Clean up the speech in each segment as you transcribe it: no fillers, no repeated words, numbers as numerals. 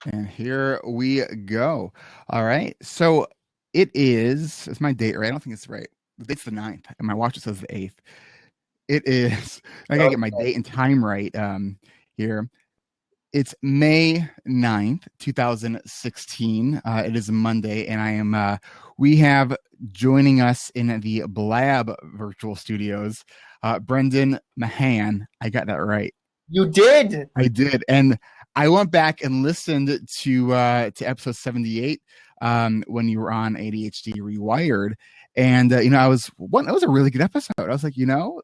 And here we go. All right. So it's my date, right? I don't think it's right. The date's the 9th, and my watch it says the 8th. It is, I gotta get my Okay. date and time right here. It's May 9th, 2016. It is a Monday, and we have joining us in the Blab virtual studios, Brendan Mahan. I got that right. You did. I did, and I went back and listened to episode 78 when you were on ADHD rewired, and that was a really good episode. I was like,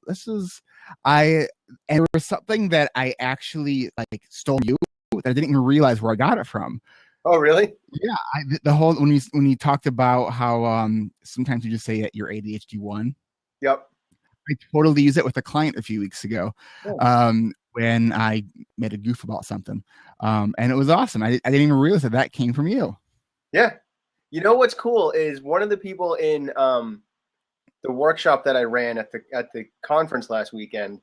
this is I and there was something that I actually like stole you that I didn't even realize where I got it from. Oh, really? Yeah, the whole when you talked about how sometimes you just say that you're ADHD one. Yep. I totally used it with a client a few weeks ago Oh. when I made a goof about something. And it was awesome. I didn't even realize that came from you. Yeah. You know what's cool is one of the people in the workshop that I ran at the conference last weekend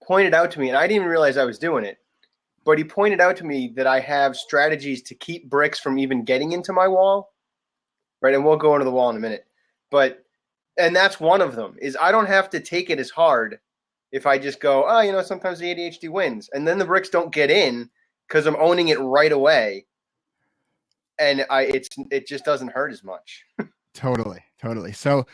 pointed out to me, and I didn't even realize I was doing it, but he pointed out to me that I have strategies to keep bricks from even getting into my wall, right? And we'll go into the wall in a minute. And that's one of them, is I don't have to take it as hard if I just go, sometimes the ADHD wins. And then the bricks don't get in because I'm owning it right away. And it just doesn't hurt as much. Totally. So,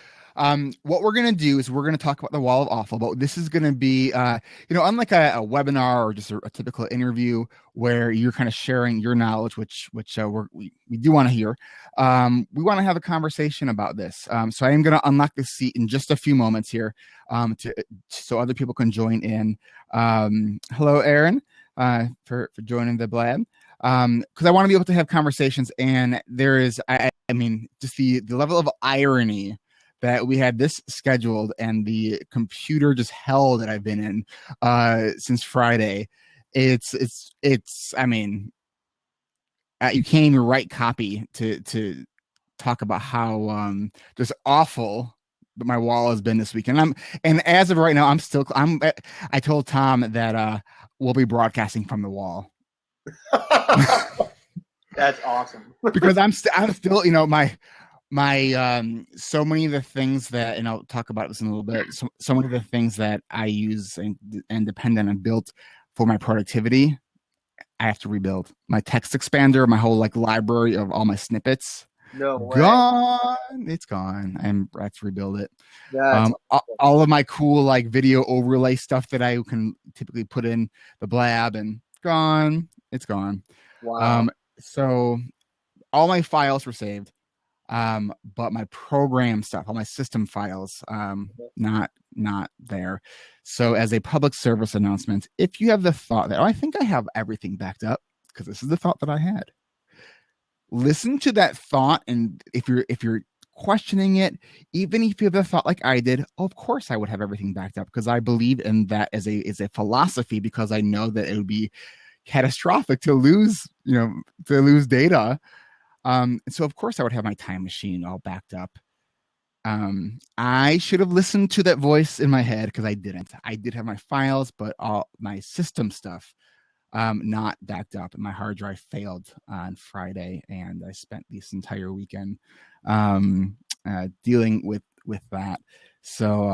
what we're gonna do is we're gonna talk about the wall of awful, but this is gonna be, unlike a webinar or just a typical interview where you're kind of sharing your knowledge, which we do want to hear. We want to have a conversation about this. So I am gonna unlock the seat in just a few moments here, so other people can join in. Hello, Aaron, for joining the Blab. Because I want to be able to have conversations, and there is, I mean, just the level of irony that we had this scheduled and the computer just hell that I've been in since Friday. I mean, you can't even write copy to talk about how just awful my wall has been this weekend. And as of right now, I told Tom that we'll be broadcasting from the wall. That's awesome. Because I'm still, my so many of the things that, and I'll talk about this in a little bit. So many of the things that I use and depend on and built for my productivity, I have to rebuild. My text expander, my whole like library of all my snippets, No way. gone. It's gone. I have to rebuild it. That's All of my cool like video overlay stuff that I can typically put in the Blab and gone. It's gone. wow. So all my files were saved, but my program stuff, all my system files, not there. So as a public service announcement, if you have the thought that, I think I have everything backed up, because this is the thought that I had. Listen to that thought, and if you're questioning it, even if you have the thought like I did, of course I would have everything backed up, because I believe in that as a philosophy, because I know that it would be catastrophic to lose data. So of course I would have my time machine all backed up. I should have listened to that voice in my head, because I didn't. I did have my files, but all my system stuff not backed up, and my hard drive failed on Friday, and I spent this entire weekend dealing with that. So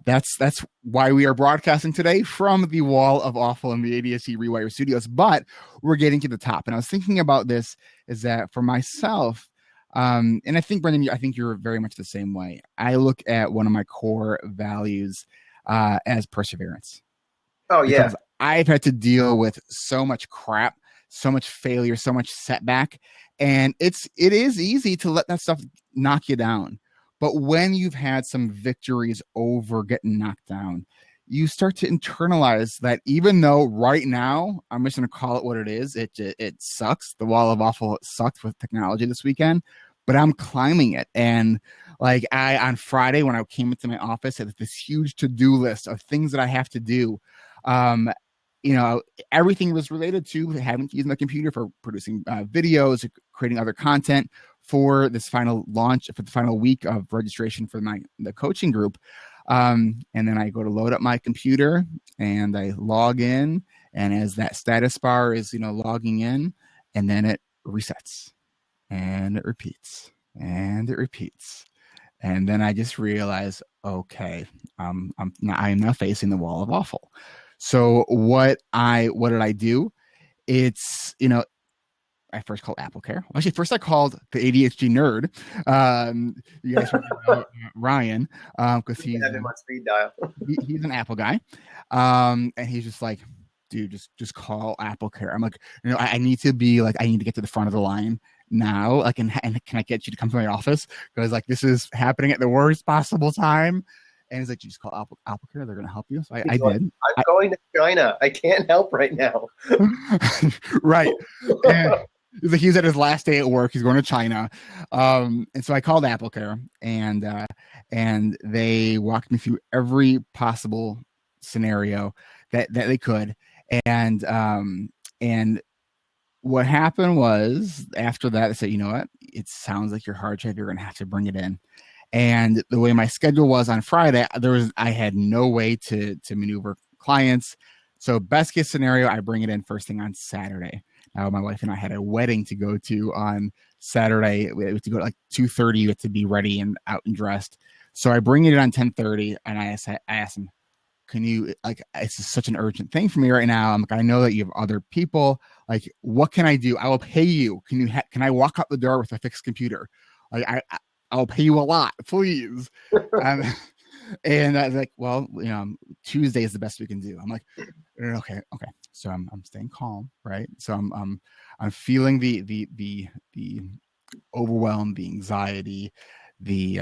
that's why we are broadcasting today from the wall of awful in the ADHD Rewire Studios. But we're getting to the top, and I was thinking about this, is that for myself, and I think, Brendan, I think you're very much the same way. I look at one of my core values as perseverance, Oh yeah. because I've had to deal with so much crap, so much failure, so much setback, and it is easy to let that stuff knock you down. But when you've had some victories over getting knocked down, you start to internalize that, even though right now, I'm just going to call it what it is. It sucks. The wall of awful sucked with technology this weekend, but I'm climbing it. And like on Friday, when I came into my office, I had this huge to-do list of things that I have to do. Everything was related to having to use my computer for producing videos, creating other content for this final launch, for the final week of registration for the coaching group. And then I go to load up my computer and I log in, and as that status bar is, logging in, and then it resets and it repeats and it repeats. And then I just realized, okay, I am now facing the wall of awful. So what did I do? It's, I first called AppleCare. Well, actually, first I called the ADHD nerd. You guys probably know Ryan, because Have him on speed dial. he's an Apple guy, and he's just like, dude, just call AppleCare. I'm like, I need to be like, I need to get to the front of the line now. Like, and can I get you to come to my office, because like this is happening at the worst possible time. And he's like, you just call AppleCare. They're gonna help you. So I Like, did. I'm going to China. I can't help right now. Right. And he's at his last day at work. He's going to China. And so I called AppleCare, and they walked me through every possible scenario that they could. And what happened was, after that, they said, you know what? It sounds like your hard drive, you're going to have to bring it in. And the way my schedule was on Friday, I had no way to maneuver clients. So best case scenario, I bring it in first thing on Saturday. Now my wife and I had a wedding to go to on Saturday. We had to go at like 2:30. You had to be ready and out and dressed. So I bring it in on 10:30, and I asked him, can you, like, it's such an urgent thing for me right now. I'm like, I know that you have other people. Like, what can I do? I will pay you. Can I walk out the door with a fixed computer? Like, I'll pay you a lot, please. Um, and I was like, well, Tuesday is the best we can do. I'm like, okay. So I'm staying calm, right? So I'm feeling the overwhelm, the anxiety, the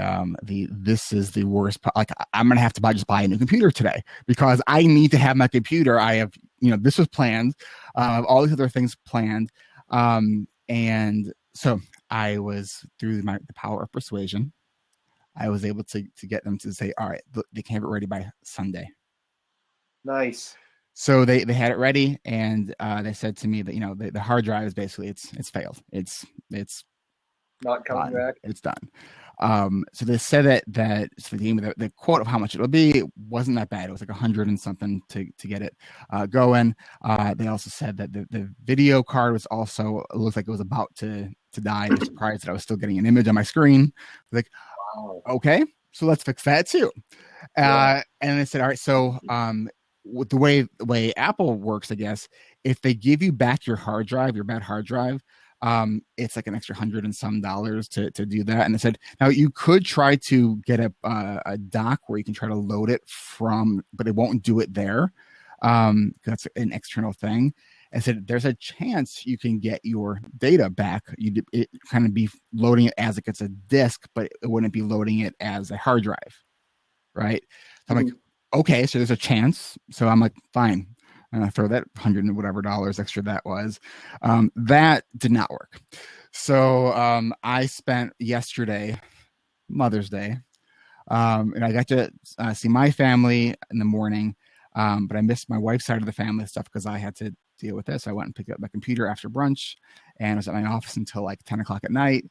this is the worst. Like, I'm gonna have to just buy a new computer today, because I need to have my computer. I have, this was planned, all these other things planned, and so I was, through the power of persuasion, I was able to get them to say, all right, they can have it ready by Sunday. Nice. So they had it ready, and they said to me that the hard drive is basically it's failed. It's Not coming back. It's done. So they said that so they gave me the quote of how much it would be. It wasn't that bad. It was like 100 and something to get it going. They also said that the video card was also, it looked like it was about to die. They're surprised that I was still getting an image on my screen. Like, wow. Okay, so let's fix that too. And they said, all right, so with the way Apple works, I guess, if they give you back your hard drive, your bad hard drive, it's like an extra $100 and some to do that. And they said, now you could try to get a dock where you can try to load it from, but it won't do it there. That's an external thing. And said, there's a chance you can get your data back. It kind of be loading it as if it's a disk, but it wouldn't be loading it as a hard drive. Right. So I'm like, okay, so there's a chance. So I'm like, fine. And I throw that $100 and whatever extra that was. That did not work. So I spent yesterday, Mother's Day, and I got to see my family in the morning, but I missed my wife's side of the family stuff because I had to deal with this. I went and picked up my computer after brunch, and I was at my office until like 10 o'clock at night,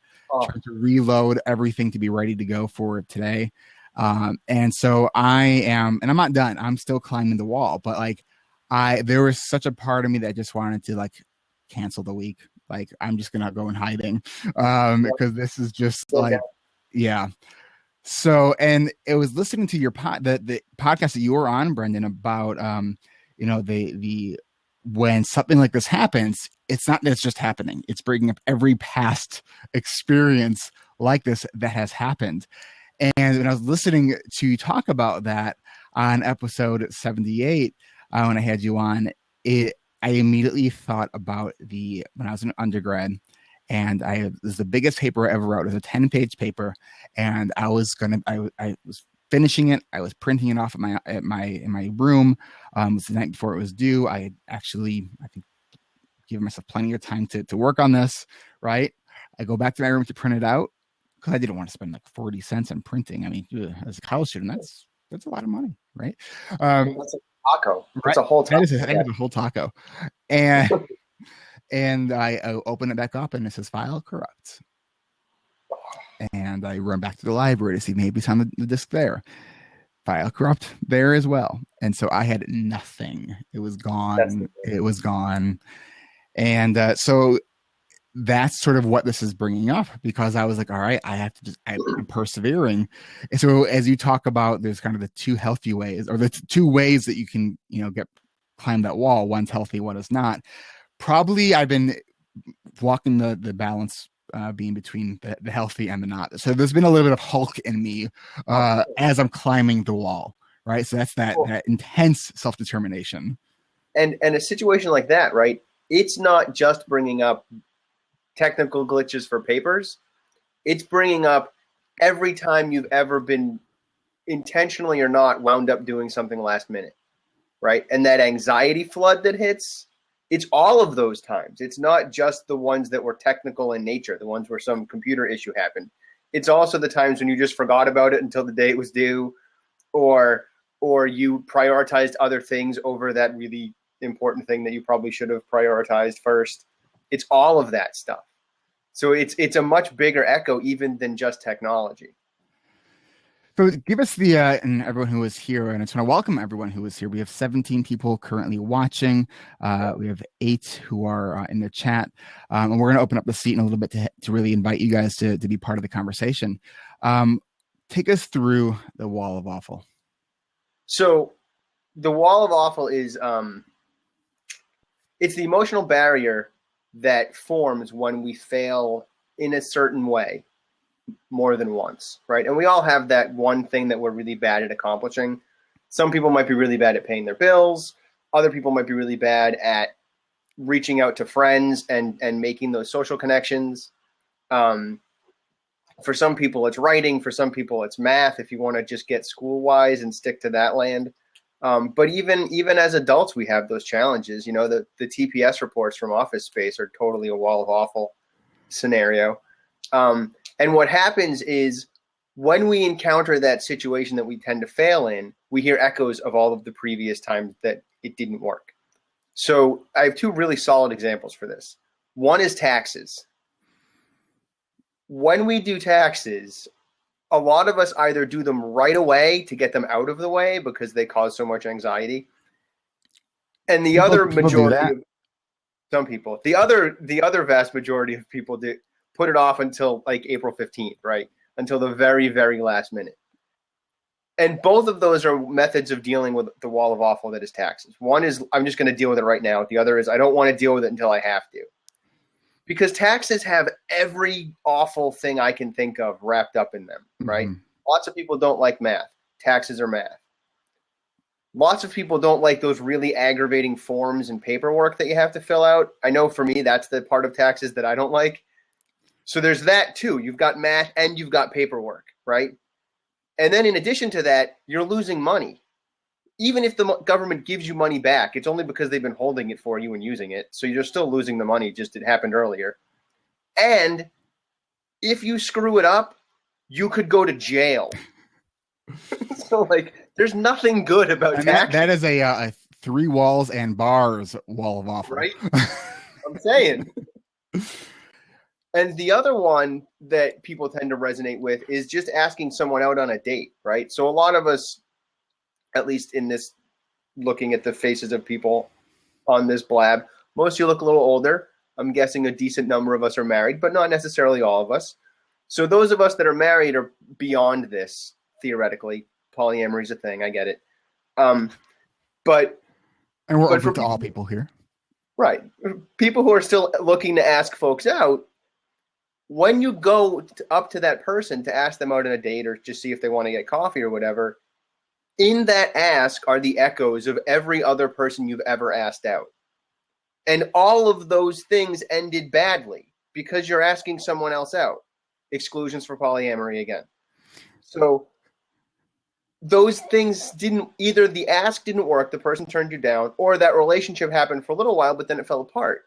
trying to reload everything to be ready to go for today. And so I am, and I'm not done. I'm still climbing the wall, but like, there was such a part of me that just wanted to like cancel the week. Like, I'm just gonna go in hiding, because this is just like, yeah. So, and it was listening to your the podcast that you were on, Brendan, about the when something like this happens, it's not that it's just happening. It's bringing up every past experience like this that has happened. And when I was listening to you talk about that on episode 78, when I had you on, I immediately thought about when I was an undergrad, and this is the biggest paper I ever wrote. It was a 10-page paper, and I was finishing it. I was printing it off in my room. It was the night before it was due. I had actually, I think, given myself plenty of time to work on this. Right. I go back to my room to print it out, because I didn't want to spend like 40 cents on printing. I mean, as a college student, that's a lot of money, right? That's a taco. Right? It's a whole taco. That is a whole taco. And and I open it back up, and it says file corrupt. And I run back to the library to see maybe it's on the disk there. File corrupt there as well. And so I had nothing. It was gone. It was gone. And so that's sort of what this is bringing up, because I was like, all right, I have to I'm persevering. And so as you talk about, there's kind of the two healthy ways, or the two ways that you can, climb that wall. One's healthy, one is not. Probably I've been walking the balance, being between the healthy and the not. So there's been a little bit of Hulk in me, Oh, as I'm climbing the wall, right? So that's cool. that intense self-determination. And a situation like that, right? It's not just bringing up technical glitches for papers. It's bringing up every time you've ever been intentionally or not wound up doing something last minute, right? And that anxiety flood that hits, it's all of those times. It's not just the ones that were technical in nature, the ones where some computer issue happened. It's also the times when you just forgot about it until the day it was due, or you prioritized other things over that really important thing that you probably should have prioritized first. It's all of that stuff. So it's a much bigger echo even than just technology. So give us and everyone who is here, and I just want to welcome everyone who is here. We have 17 people currently watching. We have 8 who are in the chat. And we're going to open up the seat in a little bit to really invite you guys to be part of the conversation. Take us through the wall of awful. So the wall of awful is it's the emotional barrier that forms when we fail in a certain way more than once, right? And we all have that one thing that we're really bad at accomplishing. Some people might be really bad at paying their bills. Other people might be really bad at reaching out to friends and making those social connections. For some people, it's writing. For some people, it's math, if you want to just get school-wise and stick to that land. But even as adults, we have those challenges. You know, the TPS reports from Office Space are totally a wall of awful scenario. And what happens is when we encounter that situation that we tend to fail in, we hear echoes of all of the previous times that it didn't work. So I have 2 really solid examples for this. One is taxes. When we do taxes, a lot of us either do them right away to get them out of the way because they cause so much anxiety. And the other majority of some people, the other vast majority of people do put it off until like April 15th, right? Until the very, very last minute. And both of those are methods of dealing with the wall of awful that is taxes. One is I'm just going to deal with it right now. The other is I don't want to deal with it until I have to. Because taxes have every awful thing I can think of wrapped up in them, right? Mm-hmm. Lots of people don't like math. Taxes are math. Lots of people don't like those really aggravating forms and paperwork that you have to fill out. I know for me, that's the part of taxes that I don't like. So there's that too. You've got math and you've got paperwork, right? And then in addition to that, you're losing money. Even if the government gives you money back, it's only because they've been holding it for you and using it. So you're still losing the money, just it happened earlier. And if you screw it up, you could go to jail. So like, there's nothing good about taxes. That is a 3 walls and bars wall of awful. Right? I'm saying. And the other one that people tend to resonate with is just asking someone out on a date, right? So a lot of us, at least in this, looking at the faces of people on this blab, most of you look a little older. I'm guessing a decent number of us are married, but not necessarily all of us. So those of us that are married are beyond this, theoretically. Polyamory is a thing. I get it. And we're open to all people here. Right. People who are still looking to ask folks out, when you go up to that person to ask them out on a date or just see if they want to get coffee or whatever, in that ask are the echoes of every other person you've ever asked out. And all of those things ended badly because you're asking someone else out. Exclusions for polyamory again. So those things either the ask didn't work, the person turned you down, or that relationship happened for a little while, but then it fell apart.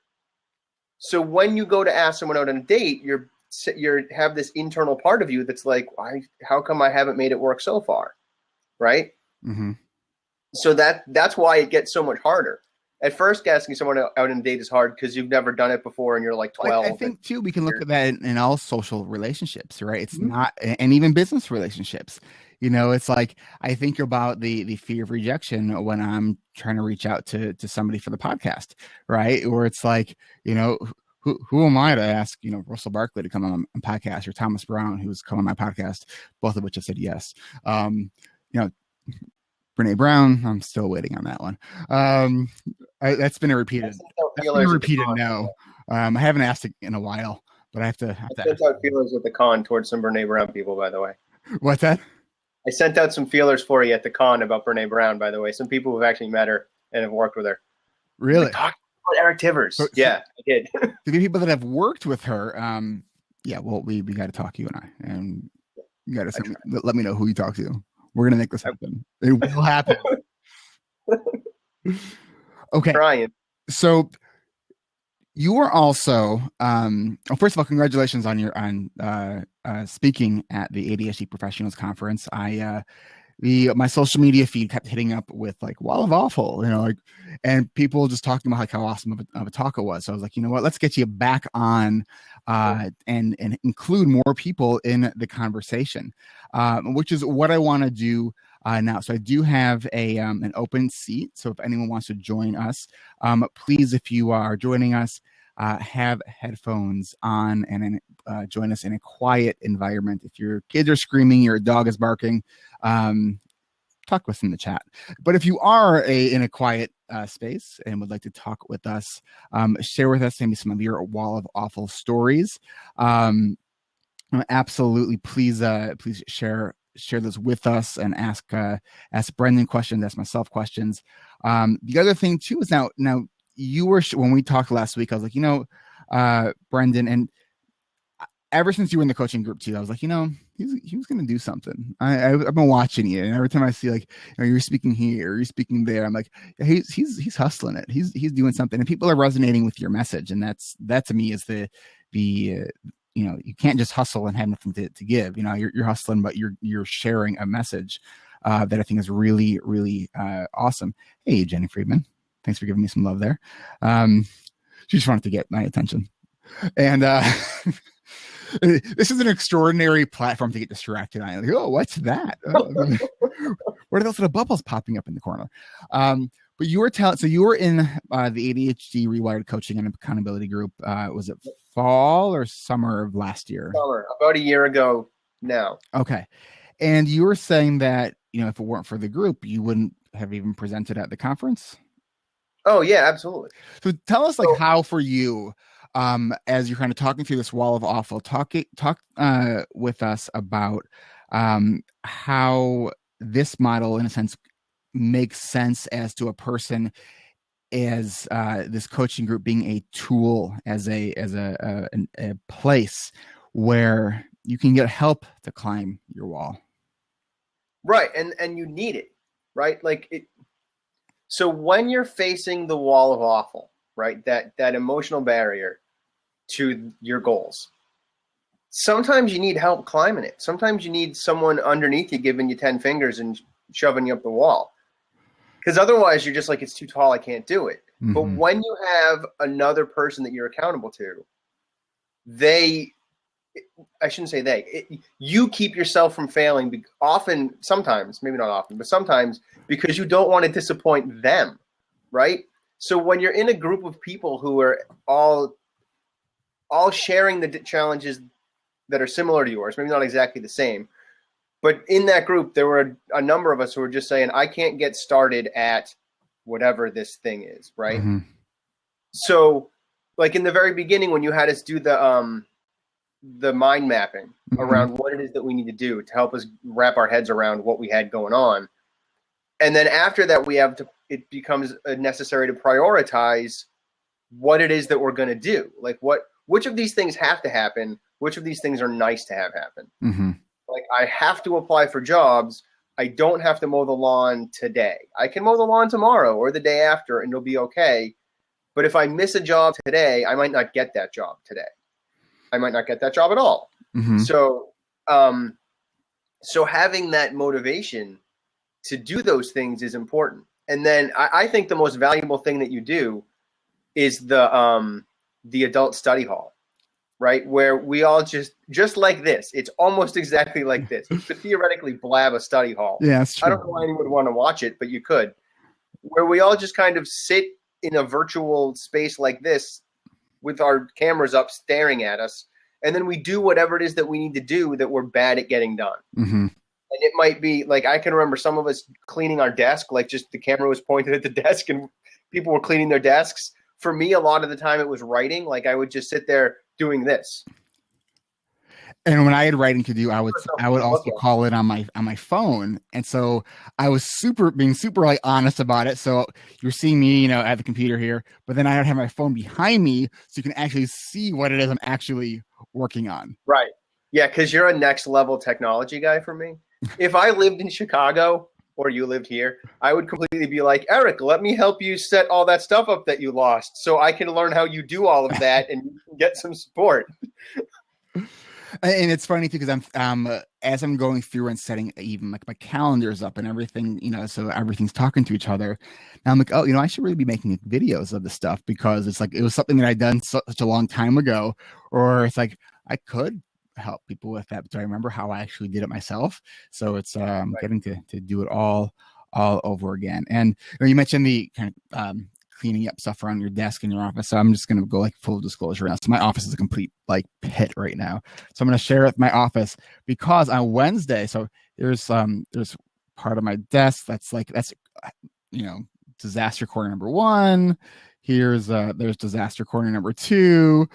So when you go to ask someone out on a date, you have this internal part of you that's like, how come I haven't made it work so far, right? Mm-hmm. So that's why it gets so much harder. At first, asking someone out on a date is hard because you've never done it before and you're like 12. I think, too, we can look at that in all social relationships, right? It's not, and even business relationships. You know, it's like, I think about the fear of rejection when I'm trying to reach out to somebody for the podcast, right? Or it's like, you know, who am I to ask, Russell Barkley to come on my podcast, or Thomas Brown, who's come on my podcast, both of which have said yes. You know, Brene Brown, I'm still waiting on that one. That's been a repeated no. I haven't asked it in a while, but I have to sent out feelers at the con towards some Brene Brown people, by the way. What's that? I sent out some feelers for you at the con about Brene Brown, by the way. Some people who've actually met her and have worked with her. Really? Talk about Eric Tivers. Yeah, I did. The people that have worked with her, yeah, well, we got to talk, you and I, and you got to let me know who you talk to. We're gonna make this happen. It will happen. Okay. Brian. So you were also, first of all, congratulations on speaking at the ADHD Professionals Conference. My social media feed kept hitting up with like Wall of Awful, and people just talking about like how awesome of a talk it was. So I was like, you know what, let's get you back on and include more people in the conversation, which is what I want to do now. So I do have an open seat. So if anyone wants to join us, please, if you are joining us, have headphones on and join us in a quiet environment. If your kids are screaming, your dog is barking, talk with us in the chat. But if you are in a quiet space and would like to talk with us, share with us maybe some of your Wall of Awful stories. Absolutely, please share those with us and ask Brendan questions, ask myself questions. The other thing too is now you were, when we talked last week, I was like, Brendan, and ever since you were in the coaching group too, I was like, he was going to do something. I've been watching you, and every time I see like, you're speaking here, you're speaking there, I'm like, yeah, he's hustling it. He's doing something, and people are resonating with your message. And that to me is the you can't just hustle and have nothing to give. You're hustling, but you're sharing a message that I think is really, really awesome. Hey, Jenny Friedman, thanks for giving me some love there. She just wanted to get my attention, and this is an extraordinary platform to get distracted on. Like, oh, what's that? What are those little bubbles popping up in the corner? But you were so you were in the ADHD rewired coaching and accountability group. Was it fall or summer of last year? Summer, about a year ago now. Okay. And you were saying that, if it weren't for the group, you wouldn't have even presented at the conference? Oh, yeah, absolutely. So tell us, like, how for you, as you're kind of talking through this Wall of Awful, talk with us about how this model, in a sense, makes sense as to a person, as this coaching group being a tool, as a place where you can get help to climb your wall. Right, and you need it, right? Like it. So when you're facing the Wall of Awful, right, that emotional barrier to your goals, sometimes you need help climbing it. Sometimes you need someone underneath you giving you 10 fingers and shoving you up the wall. Because otherwise you're just like, it's too tall, I can't do it. Mm-hmm. But when you have another person that you're accountable to, you keep yourself from failing often, sometimes, maybe not often, but sometimes, because you don't want to disappoint them, right? So when you're in a group of people who are all sharing the challenges that are similar to yours, maybe not exactly the same, but in that group, there were a number of us who were just saying, I can't get started at whatever this thing is, right? Mm-hmm. So, like in the very beginning, when you had us do the mind mapping mm-hmm. around what it is that we need to do to help us wrap our heads around what we had going on. And then after that, it becomes necessary to prioritize what it is that we're going to do. Like which of these things have to happen? Which of these things are nice to have happen? Mm-hmm. Like I have to apply for jobs. I don't have to mow the lawn today. I can mow the lawn tomorrow or the day after and it'll be okay. But if I miss a job today, I might not get that job today. I might not get that job at all. Mm-hmm. So having that motivation to do those things is important. And then I think the most valuable thing that you do is the adult study hall, right? Where we all just like this. It's almost exactly like this. You could theoretically blab a study hall. Yeah, that's true. I don't know why anyone would want to watch it, but you could. Where we all just kind of sit in a virtual space like this with our cameras up staring at us. And then we do whatever it is that we need to do that we're bad at getting done. Mm-hmm. And it might be like, I can remember some of us cleaning our desk, like just the camera was pointed at the desk and people were cleaning their desks. For me, a lot of the time it was writing. Like I would just sit there doing this. And when I had writing to do, I would also call it on my phone. And so I was being super like honest about it. So you're seeing me, at the computer here, but then I would have my phone behind me so you can actually see what it is I'm actually working on. Right. Yeah, because you're a next level technology guy for me. If I lived in Chicago or you lived here, I would completely be like, Eric, let me help you set all that stuff up that you lost so I can learn how you do all of that and you can get some support. And it's funny too, because as I'm going through and setting even like my calendars up and everything, so everything's talking to each other. Now I'm like, oh, I should really be making videos of this stuff, because it's like, it was something that I'd done such a long time ago, or it's like, I could help people with that. But I remember how I actually did it myself. So it's Right. getting to do it all over again. And you mentioned the kind of cleaning up stuff around your desk in your office. So I'm just going to go like full disclosure now. So my office is a complete like pit right now. So I'm going to share with my office, because on Wednesday, so there's part of my desk that's disaster corner number 1. There's disaster corner number 2,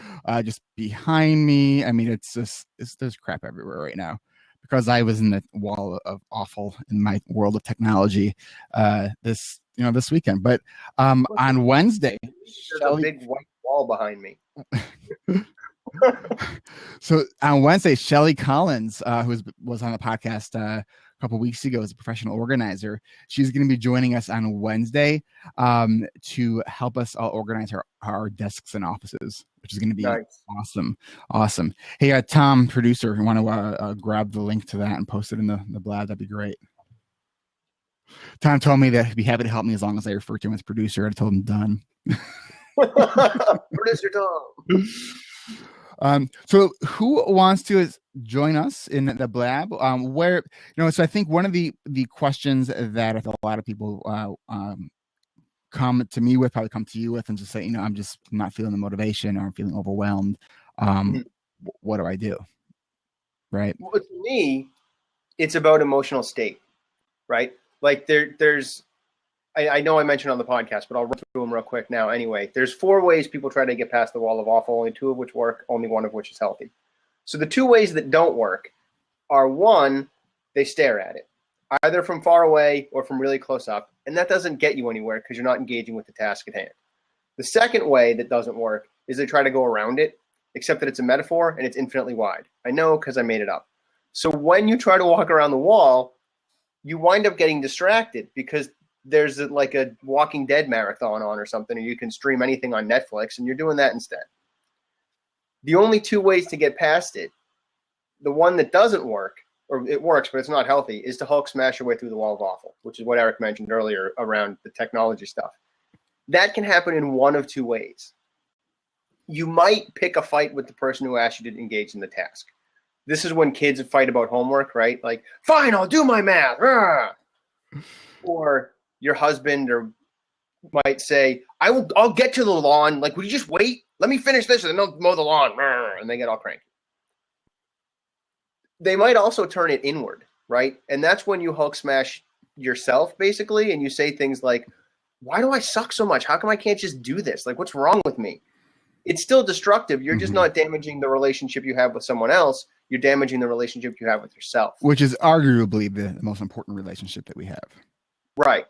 just behind me. I mean, there's crap everywhere right now, because I was in the wall of awful in my world of technology this weekend. But on Wednesday, there's a big white wall behind me. So on Wednesday, Shelly Collins, who was on the podcast a couple weeks ago as a professional organizer, she's going to be joining us on Wednesday to help us all organize our desks and offices, which is going to be nice. Awesome. Hey, Tom, producer, you want to grab the link to that and post it in the blab? That'd be great. Tom told me that he'd be happy to help me as long as I refer to him as producer. I told him done. Producer Tom. So who wants to join us in the blab? Where, so I think one of the questions that a lot of people come to me with, probably come to you with, and just say, I'm just not feeling the motivation, or I'm feeling overwhelmed. What do I do? Right. Well, to me, it's about emotional state, right? Like there's, I know I mentioned on the podcast, but I'll run through them real quick now. Anyway, there's 4 ways people try to get past the wall of awful, only 2 of which work, only 1 of which is healthy. So the 2 ways that don't work are, 1, they stare at it, either from far away or from really close up. And that doesn't get you anywhere because you're not engaging with the task at hand. The second way that doesn't work is they try to go around it, except that it's a metaphor and it's infinitely wide. I know, because I made it up. So when you try to walk around the wall, you wind up getting distracted because there's like a Walking Dead marathon on or something, or you can stream anything on Netflix, and you're doing that instead. The only 2 ways to get past it, the one that doesn't work, or it works but it's not healthy, is to Hulk smash your way through the wall of awful, which is what Eric mentioned earlier around the technology stuff. That can happen in 1 of 2 ways. You might pick a fight with the person who asked you to engage in the task. This is when kids fight about homework, right? Like, fine, I'll do my math. Or your husband might say, I'll get to the lawn. Like, would you just wait? Let me finish this and then I'll mow the lawn. And they get all cranky. They might also turn it inward, right? And that's when you Hulk smash yourself, basically, and you say things like, why do I suck so much? How come I can't just do this? Like, what's wrong with me? It's still destructive. You're just not damaging the relationship you have with someone else. You're damaging the relationship you have with yourself. Which is arguably the most important relationship that we have. Right.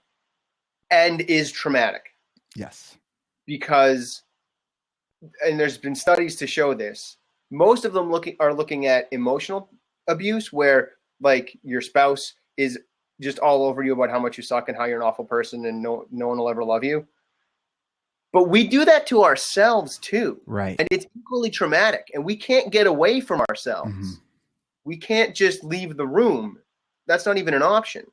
And is traumatic. Yes. Because, and there's been studies to show this, most of them are looking at emotional abuse, where like your spouse is just all over you about how much you suck and how you're an awful person and no one will ever love you. But we do that to ourselves too. Right. And it's equally traumatic. And we can't get away from ourselves. We can't just leave the room. That's not even an option.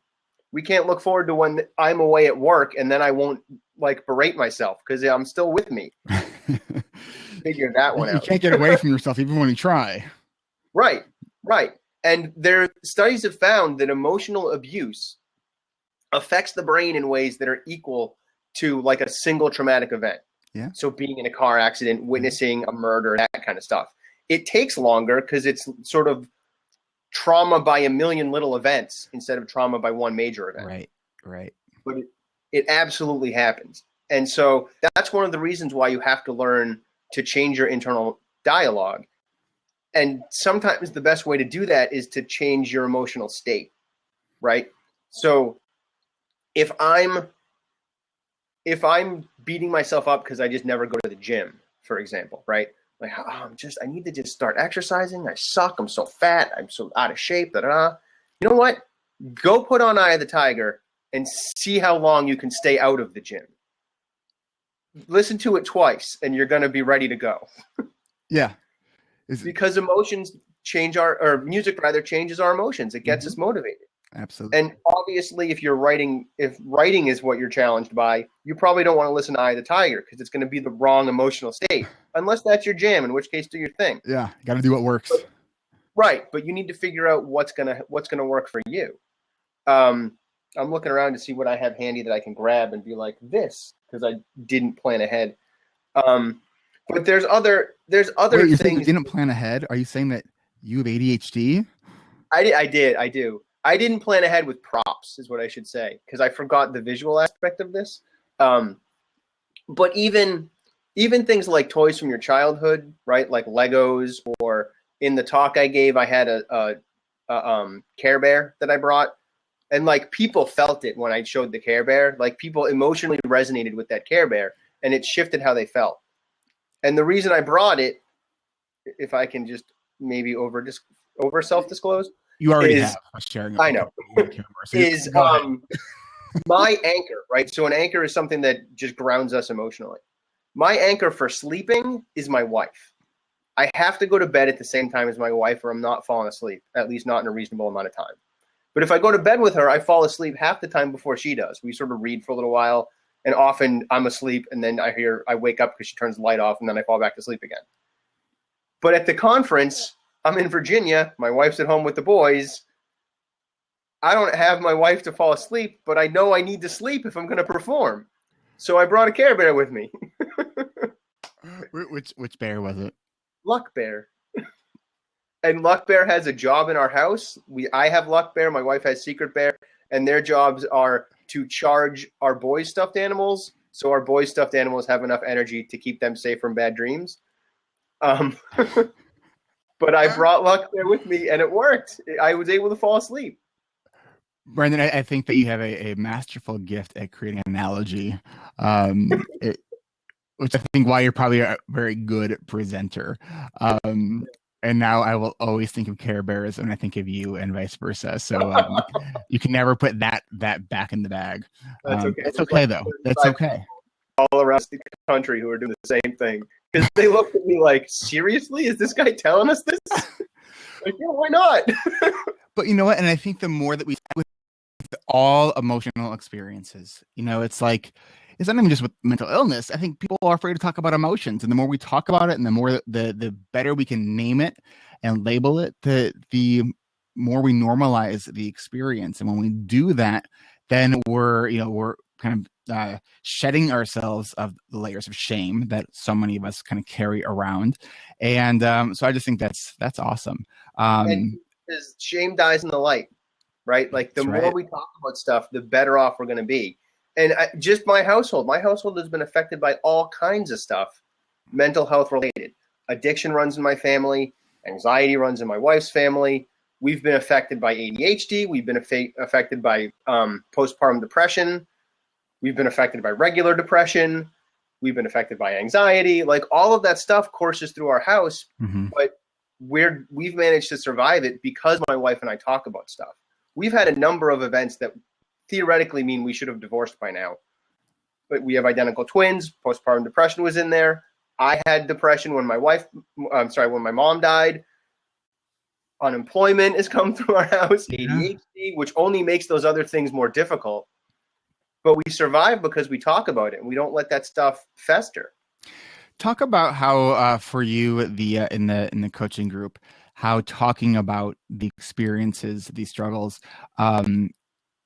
We can't look forward to when I'm away at work and then I won't like berate myself because I'm still with me. Figure that one out. You can't get away from yourself even when you try. Right. And studies have found that emotional abuse affects the brain in ways that are equal to like a single traumatic event. Yeah. So being in a car accident, witnessing a murder, that kind of stuff. It takes longer because it's sort of trauma by a million little events instead of trauma by one major event. Right. Right. But it absolutely happens. And so that's one of the reasons why you have to learn to change your internal dialogue. And sometimes the best way to do that is to change your emotional state, right? So if I'm beating myself up because I just never go to the gym, for example, right? Like, oh, I need to just start exercising. I suck. I'm so fat. I'm so out of shape. Da, da, da. You know what? Go put on Eye of the Tiger and see how long you can stay out of the gym. Listen to it twice, and you're going to be ready to go. Yeah. Because emotions change or music rather changes our emotions. It gets us motivated. Absolutely. And obviously, if writing is what you're challenged by, you probably don't want to listen to Eye of the Tiger because it's going to be the wrong emotional state, unless that's your jam, in which case do your thing. Yeah, got to do what works. Right, but you need to figure out what's gonna work for you. I'm looking around to see what I have handy that I can grab and be like this because I didn't plan ahead. But there's other Wait, you're things. saying you didn't plan ahead? Are you saying that you have ADHD? I do. I didn't plan ahead with props, is what I should say, because I forgot the visual aspect of this. But even things like toys from your childhood, right? Like Legos, or in the talk I gave, I had a Care Bear that I brought, and like people felt it when I showed the Care Bear. Like people emotionally resonated with that Care Bear, and it shifted how they felt. And the reason I brought it, if I can just maybe over self-disclose, You already have sharing. I know. Is my anchor, right? So an anchor is something that just grounds us emotionally. My anchor for sleeping is my wife. I have to go to bed at the same time as my wife or I'm not falling asleep, at least not in a reasonable amount of time. But if I go to bed with her, I fall asleep half the time before she does. We sort of read for a little while, and often I'm asleep, and then I wake up because she turns the light off, and then I fall back to sleep again. But at the conference, I'm in Virginia, my wife's at home with the boys. I don't have my wife to fall asleep, but I know I need to sleep if I'm going to perform. So I brought a Care Bear with me. Which bear was it? Luck Bear. And Luck Bear has a job in our house. I have Luck Bear, my wife has Secret Bear, and their jobs are to charge our boys' stuffed animals, so our boys' stuffed animals have enough energy to keep them safe from bad dreams. But I brought Luck Bear with me, and it worked. I was able to fall asleep. Brandon, I think that you have a masterful gift at creating an analogy, which I think why you're probably a very good presenter. And now I will always think of Care Bears when I think of you, and vice versa. So you can never put that back in the bag. That's okay. It's okay, though. That's okay. All around the country who are doing the same thing, because they look at me like, seriously, is this guy telling us this? Like, yeah, why not? But you know what? And I think the more that we with all emotional experiences, it's like, it's not even just with mental illness. I think people are afraid to talk about emotions, and the more we talk about it, and the more the better we can name it and label it, the more we normalize the experience. And when we do that, then we're kind of shedding ourselves of the layers of shame that so many of us kind of carry around. And so I just think that's awesome. Because shame dies in the light, right? Like the more we talk about stuff, the better off we're going to be. And just my household has been affected by all kinds of stuff, mental health related. Addiction runs in my family. Anxiety runs in my wife's family. We've been affected by ADHD. We've been affected by postpartum depression. We've been affected by regular depression. We've been affected by anxiety. Like all of that stuff courses through our house, but we've managed to survive it because my wife and I talk about stuff. We've had a number of events that theoretically mean we should have divorced by now. But we have identical twins. Postpartum depression was in there. I had depression when my mom died. Unemployment has come through our house. ADHD, which only makes those other things more difficult. But we survive because we talk about it and we don't let that stuff fester. Talk about how for you in the coaching group, how talking about the experiences, these struggles,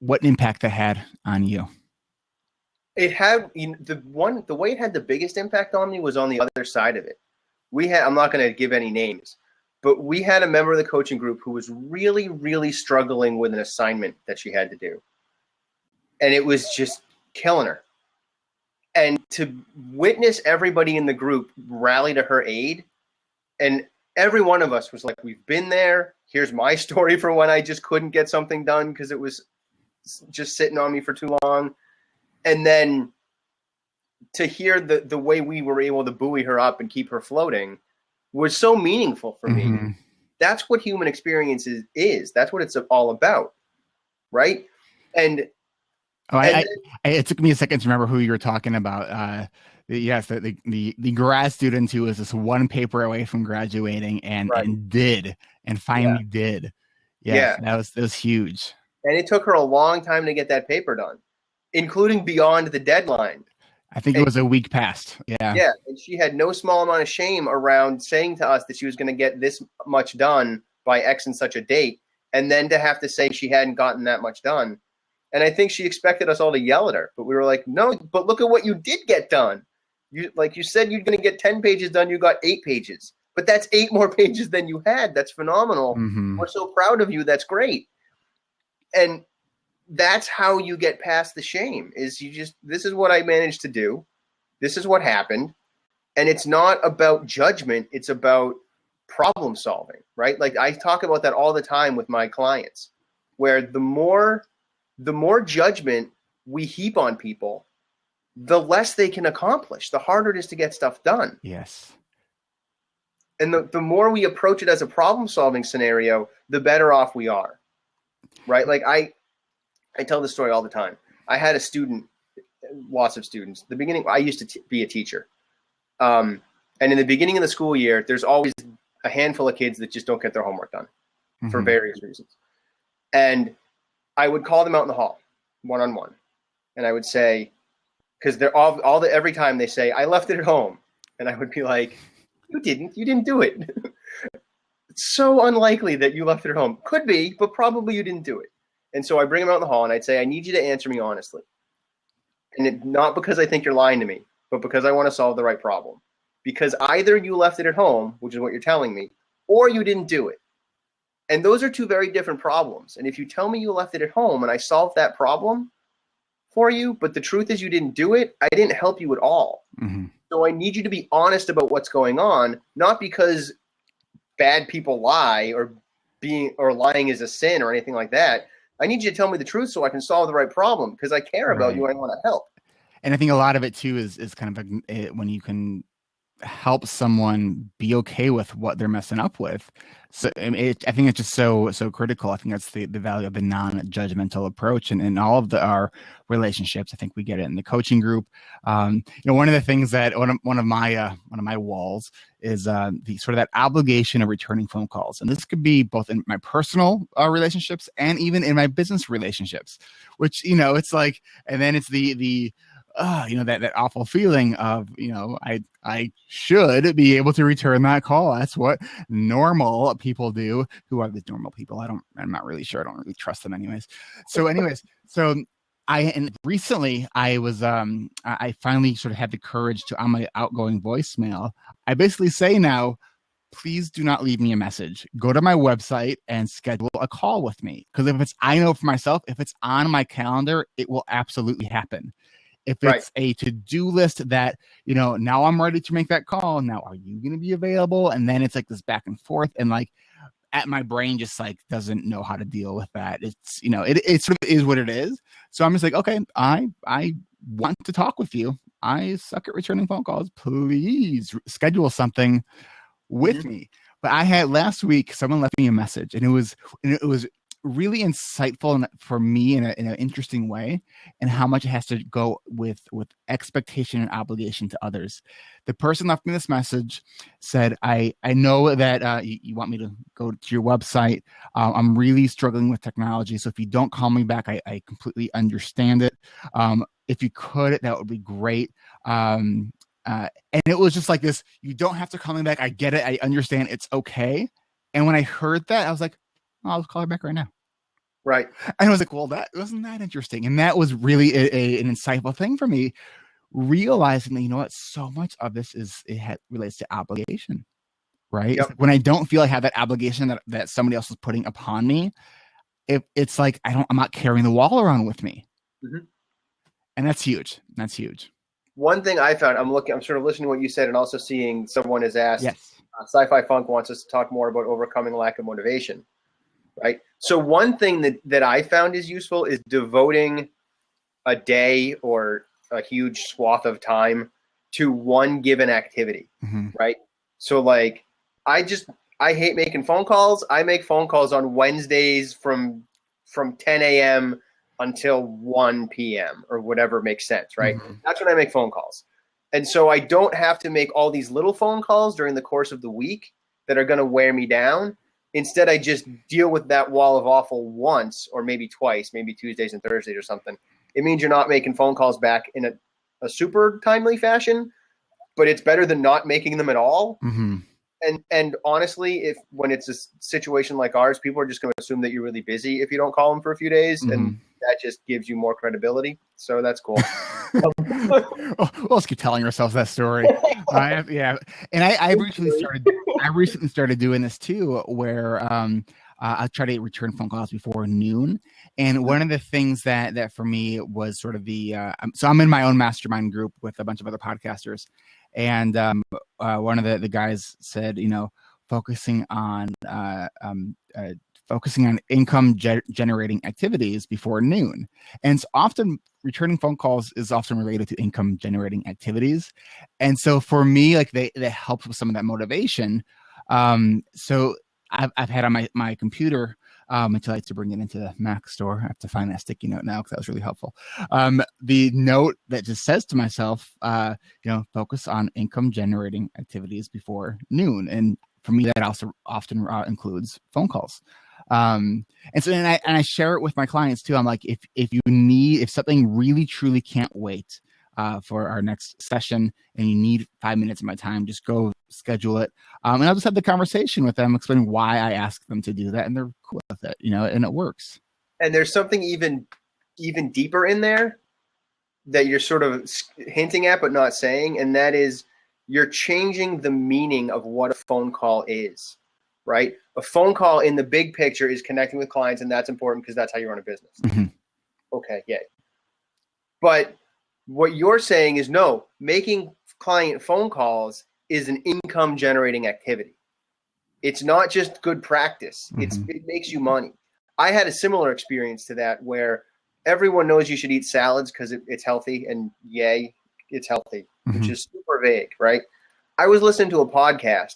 what impact that had on you. it had the way it had the biggest impact on me was on the other side of it. I'm not going to give any names, but we had a member of the coaching group who was really, really struggling with an assignment that she had to do. And it was just killing her. And to witness everybody in the group rally to her aid, and every one of us was like, we've been there. Here's my story for when I just couldn't get something done because it was just sitting on me for too long. And then to hear the way we were able to buoy her up and keep her floating was so meaningful for me. That's what human experience is. That's what it's all about, right? And it took me a second to remember who you were talking about. Yes, the grad student who was just one paper away from graduating and finally did. Yes, that was huge. And it took her a long time to get that paper done, including beyond the deadline. I think it was a week past. Yeah. Yeah. And she had no small amount of shame around saying to us that she was going to get this much done by X and such a date. And then to have to say she hadn't gotten that much done. And I think she expected us all to yell at her, but we were like, no, but look at what you did get done. You said you're going to get 10 pages done. You got 8 pages, but that's 8 more pages than you had. That's phenomenal. We're so proud of you. That's great. And that's how you get past the shame is this is what I managed to do. This is what happened. And it's not about judgment. It's about problem solving, right? Like I talk about that all the time with my clients, where the more judgment we heap on people, the less they can accomplish, the harder it is to get stuff done. Yes. And the more we approach it as a problem solving scenario, the better off we are, right? Like I tell this story all the time. I had a student, lots of students. The beginning, I used to be a teacher. And in the beginning of the school year, there's always a handful of kids that just don't get their homework done for various reasons. And I would call them out in the hall, one-on-one. And I would say, because they're every time they say, I left it at home. And I would be like, you didn't do it. It's so unlikely that you left it at home. Could be, but probably you didn't do it. And so I bring them out in the hall and I'd say, I need you to answer me honestly. And not because I think you're lying to me, but because I want to solve the right problem. Because either you left it at home, which is what you're telling me, or you didn't do it. And those are 2 very different problems. And if you tell me you left it at home and I solved that problem for you, but the truth is you didn't do it, I didn't help you at all. So I need you to be honest about what's going on, not because bad people lie or lying is a sin or anything like that. I need you to tell me the truth so I can solve the right problem because I care about you and I want to help. And I think a lot of it too is kind of when you can help someone be okay with what they're messing up with. So I think it's just so critical. I think that's the value of the non-judgmental approach and all of our relationships. I think we get it in the coaching group. One of the things that one of my walls is the sort of that obligation of returning phone calls, and this could be both in my personal relationships and even in my business relationships. Which it's like, and then it's the that awful feeling of, I should be able to return that call. That's what normal people do. Who are these normal people? I'm not really sure. I don't really trust them anyways. So recently I was, I finally sort of had the courage to, on my outgoing voicemail, I basically say now, please do not leave me a message. Go to my website and schedule a call with me. Because I know for myself, if it's on my calendar, it will absolutely happen. If it's a to-do list that, now I'm ready to make that call. Now, are you going to be available? And then it's like this back and forth. And like my brain just like doesn't know how to deal with that. It's, it sort of is what it is. So I'm just like, okay, I want to talk with you. I suck at returning phone calls. Please schedule something with me. But I had last week, someone left me a message and it was really insightful for me in an interesting way, and how much it has to go with expectation and obligation to others. The person left me this message, said, I know that you want me to go to your website. I'm really struggling with technology. So if you don't call me back, I completely understand it. If you could, that would be great. And it was just like this, you don't have to call me back. I get it. I understand. It's okay. And when I heard that, I was like, I'll just call her back right now. Right. And I was like, well, that wasn't that interesting. And that was really an insightful thing for me, realizing that, you know what, so much of this relates to obligation, right? It's Yep. like when I don't feel I have that obligation that somebody else is putting upon me, it's like I'm not carrying the wall around with me. Mm-hmm. And that's huge. That's huge. One thing I found, I'm sort of listening to what you said and also seeing someone has asked, Yes. Sci-Fi Funk wants us to talk more about overcoming lack of motivation, right? So one thing that I found is useful is devoting a day or a huge swath of time to one given activity, Mm-hmm. right? So like, I hate making phone calls. I make phone calls on Wednesdays from 10 a.m. until 1 p.m. or whatever makes sense, right? Mm-hmm. That's when I make phone calls. And so I don't have to make all these little phone calls during the course of the week that are going to wear me down. Instead, I just deal with that wall of awful once or maybe twice, maybe Tuesdays and Thursdays or something. It means you're not making phone calls back in a super timely fashion, but it's better than not making them at all. Mm-hmm. And honestly, when it's a situation like ours, people are just going to assume that you're really busy if you don't call them for a few days, Mm-hmm. and that just gives you more credibility. So that's cool. Well, let's keep telling ourselves that story. Yeah, and I recently started doing this too, where I try to return phone calls before noon. And one of the things that for me was sort of so I'm in my own mastermind group with a bunch of other podcasters, and one of the guys said, focusing on income generating activities before noon. And it's often returning phone calls is often related to income generating activities. And so for me, like they help with some of that motivation. So I've had on my computer, until I like to bring it into the Mac store. I have to find that sticky note now because that was really helpful. The note that just says to myself, focus on income generating activities before noon. And for me, that also often includes phone calls. And I share it with my clients too. I'm like, if something really truly can't wait for our next session and you need 5 minutes of my time, just go schedule it. And I'll just have the conversation with them, explaining why I asked them to do that, and they're cool with it, and it works. And there's something even deeper in there that you're sort of hinting at but not saying, and that is you're changing the meaning of what a phone call is, right? A phone call in the big picture is connecting with clients, and that's important because that's how you run a business. Mm-hmm. Okay, yay. But what you're saying is no, making client phone calls is an income generating activity. It's not just good practice. Mm-hmm. It makes you money. I had a similar experience to that where everyone knows you should eat salads because it's healthy, and yay, it's healthy, Mm-hmm. which is super vague, right? I was listening to a podcast,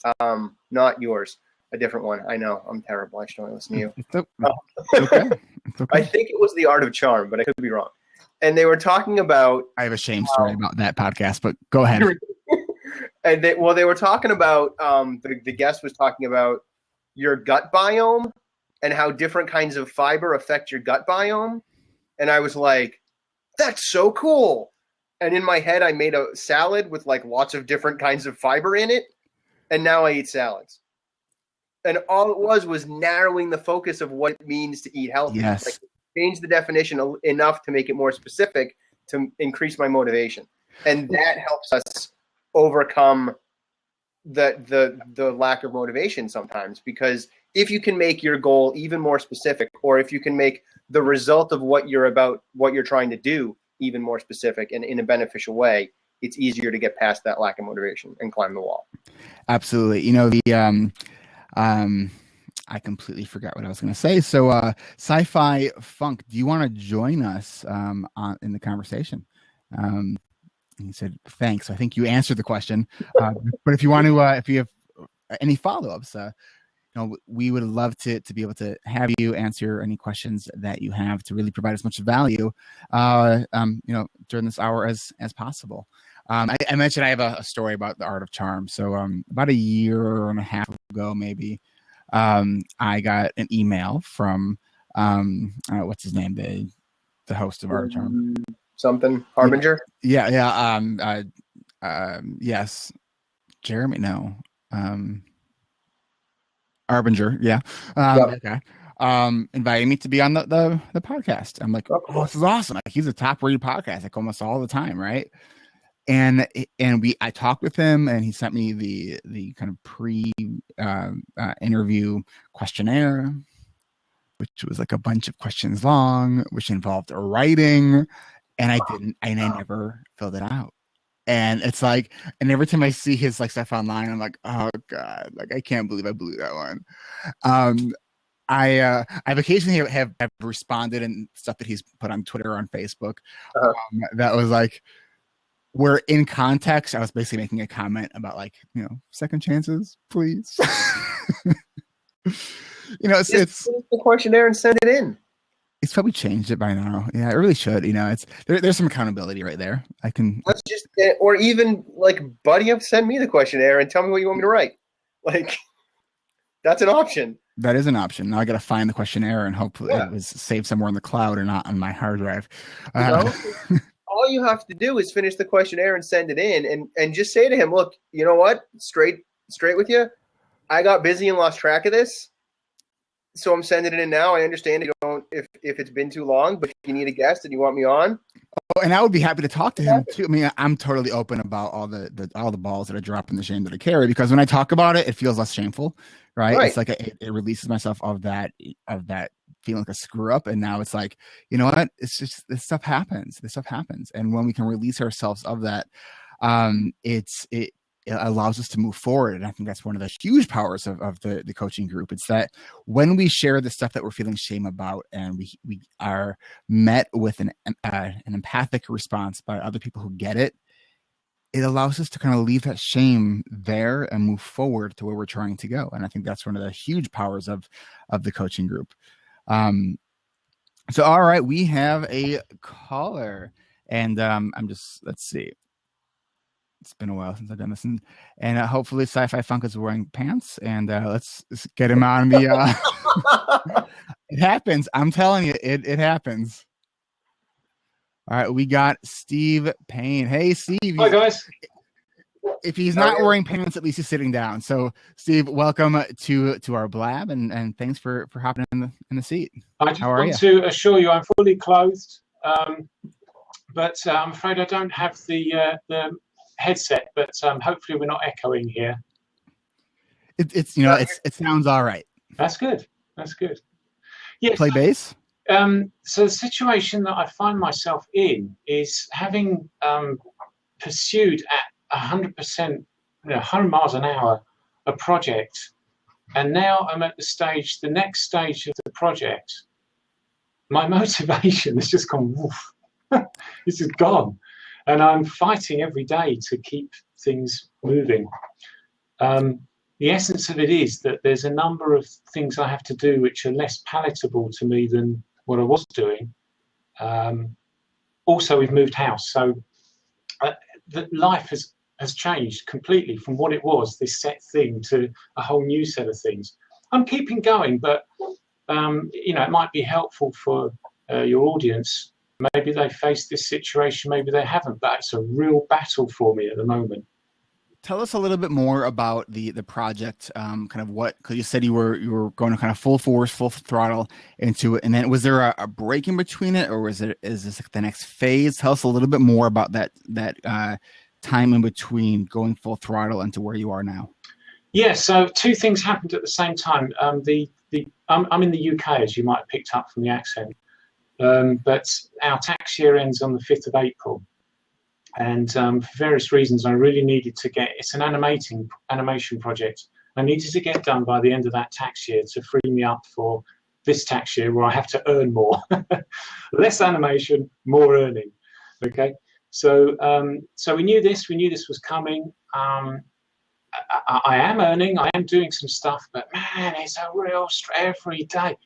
not yours, a different one. I know, I'm terrible. I should only listen to you. It's okay. It's okay. I think it was The Art of Charm, but I could be wrong. And they were talking about... I have a shame story about that podcast, but go ahead. And they were talking about, the guest was talking about your gut biome and how different kinds of fiber affect your gut biome. And I was like, that's so cool. And in my head, I made a salad with like lots of different kinds of fiber in it. And now I eat salads. And all it was narrowing the focus of what it means to eat healthy. Yes. Like, change the definition enough to make it more specific to increase my motivation. And that helps us overcome the lack of motivation sometimes, because if you can make your goal even more specific, or if you can make the result of what you're trying to do even more specific and in a beneficial way, it's easier to get past that lack of motivation and climb the wall. Absolutely. I completely forgot what I was going to say. So, Sci-Fi Funk, do you want to join us in the conversation? He said, thanks. I think you answered the question. But if you want to, if you have any follow-ups, we would love to be able to have you answer any questions that you have to really provide as much value, during this hour as possible. I mentioned I have a story about the Art of Charm. So, about a year and a half ago, maybe, I got an email from what's his name, the host of Art of Charm. Something Harbinger. Yeah. Yes. Jeremy. No. Arbinger. Yeah. Yep. Okay. invited me to be on the podcast. I'm like, Oh, oh, cool. this is awesome. Like he's a top rated podcast, like almost all the time, right? I talked with him, and he sent me the kind of pre interview questionnaire, which was like a bunch of questions long, which involved writing, and I never filled it out. And it's like, and every time I see his like stuff online, I'm like, oh god, like I can't believe I blew that one. Um, I've occasionally have responded and stuff that he's put on Twitter or on Facebook. Uh-huh. That was like, where in context, I was basically making a comment about like, second chances, please. It's finish the questionnaire and send it in. it's probably changed it by now. Yeah, it really should. It's there's some accountability right there. I can. Let's just, or even like, buddy up, send me the questionnaire and tell me what you want me to write. Like, that's an option. That is an option. Now I got to find the questionnaire and hopefully Yeah. it was saved somewhere in the cloud or not on my hard drive. You know, all you have to do is finish the questionnaire and send it in, and just say to him, look, you know what? Straight with you. I got busy and lost track of this, so I'm sending it in now. I understand you don't if it's been too long, but if you need a guest and you want me on. And I would be happy to talk to him too. I mean, I'm totally open about all the balls that I drop and the shame that I carry, because when I talk about it, it feels less shameful, right? It's like it releases myself of that feeling like a screw up, and now it's like, you know what? It's just this stuff happens. And when we can release ourselves of that, it allows us to move forward. And I think that's one of the huge powers of the coaching group. It's that when we share the stuff that we're feeling shame about, and we are met with an empathic response by other people who get it, it allows us to kind of leave that shame there and move forward to where we're trying to go. And I think that's one of the huge powers of the coaching group. So, all right, we have a caller, and let's see. It's been a while since I've done this, and hopefully Sci-Fi Funk is wearing pants, and let's get him on the. It happens. I'm telling you, it happens. All right, we got Steve Payne. Hey, Steve. Hi, guys. If he's not wearing pants, at least he's sitting down. So, Steve, welcome to our blab, and thanks for hopping in the seat. I just want to assure you I'm fully clothed, but I'm afraid I don't have the headset. But hopefully we're not echoing here. It sounds all right. That's good. Yes. Play bass. So the situation that I find myself in is having pursued at 100%, 100 miles an hour, a project, and now I'm at the next stage of the project. My motivation has just gone woof. This is gone, and I'm fighting every day to keep things moving. The essence of it is that there's a number of things I have to do which are less palatable to me than what I was doing. Also, we've moved house, so the life has changed completely from what it was, this set thing, to a whole new set of things. I'm keeping going, but it might be helpful for your audience. Maybe they faced this situation, maybe they haven't, but it's a real battle for me at the moment. Tell us a little bit more about the project, kind of what, because you said you were going to kind of full force, full throttle into it, and then was there a break in between it, or is this like the next phase? Tell us a little bit more about that time in between going full throttle into where you are now. Yeah, so two things happened at the same time. I'm in the UK, as you might have picked up from the accent, but our tax year ends on the 5th of April. And for various reasons, I really needed to it's an animation project. I needed to get done by the end of that tax year to free me up for this tax year where I have to earn more. Less animation, more earning. Okay. So we knew this was coming. I am earning, I am doing some stuff, but man, it's a real stress every day.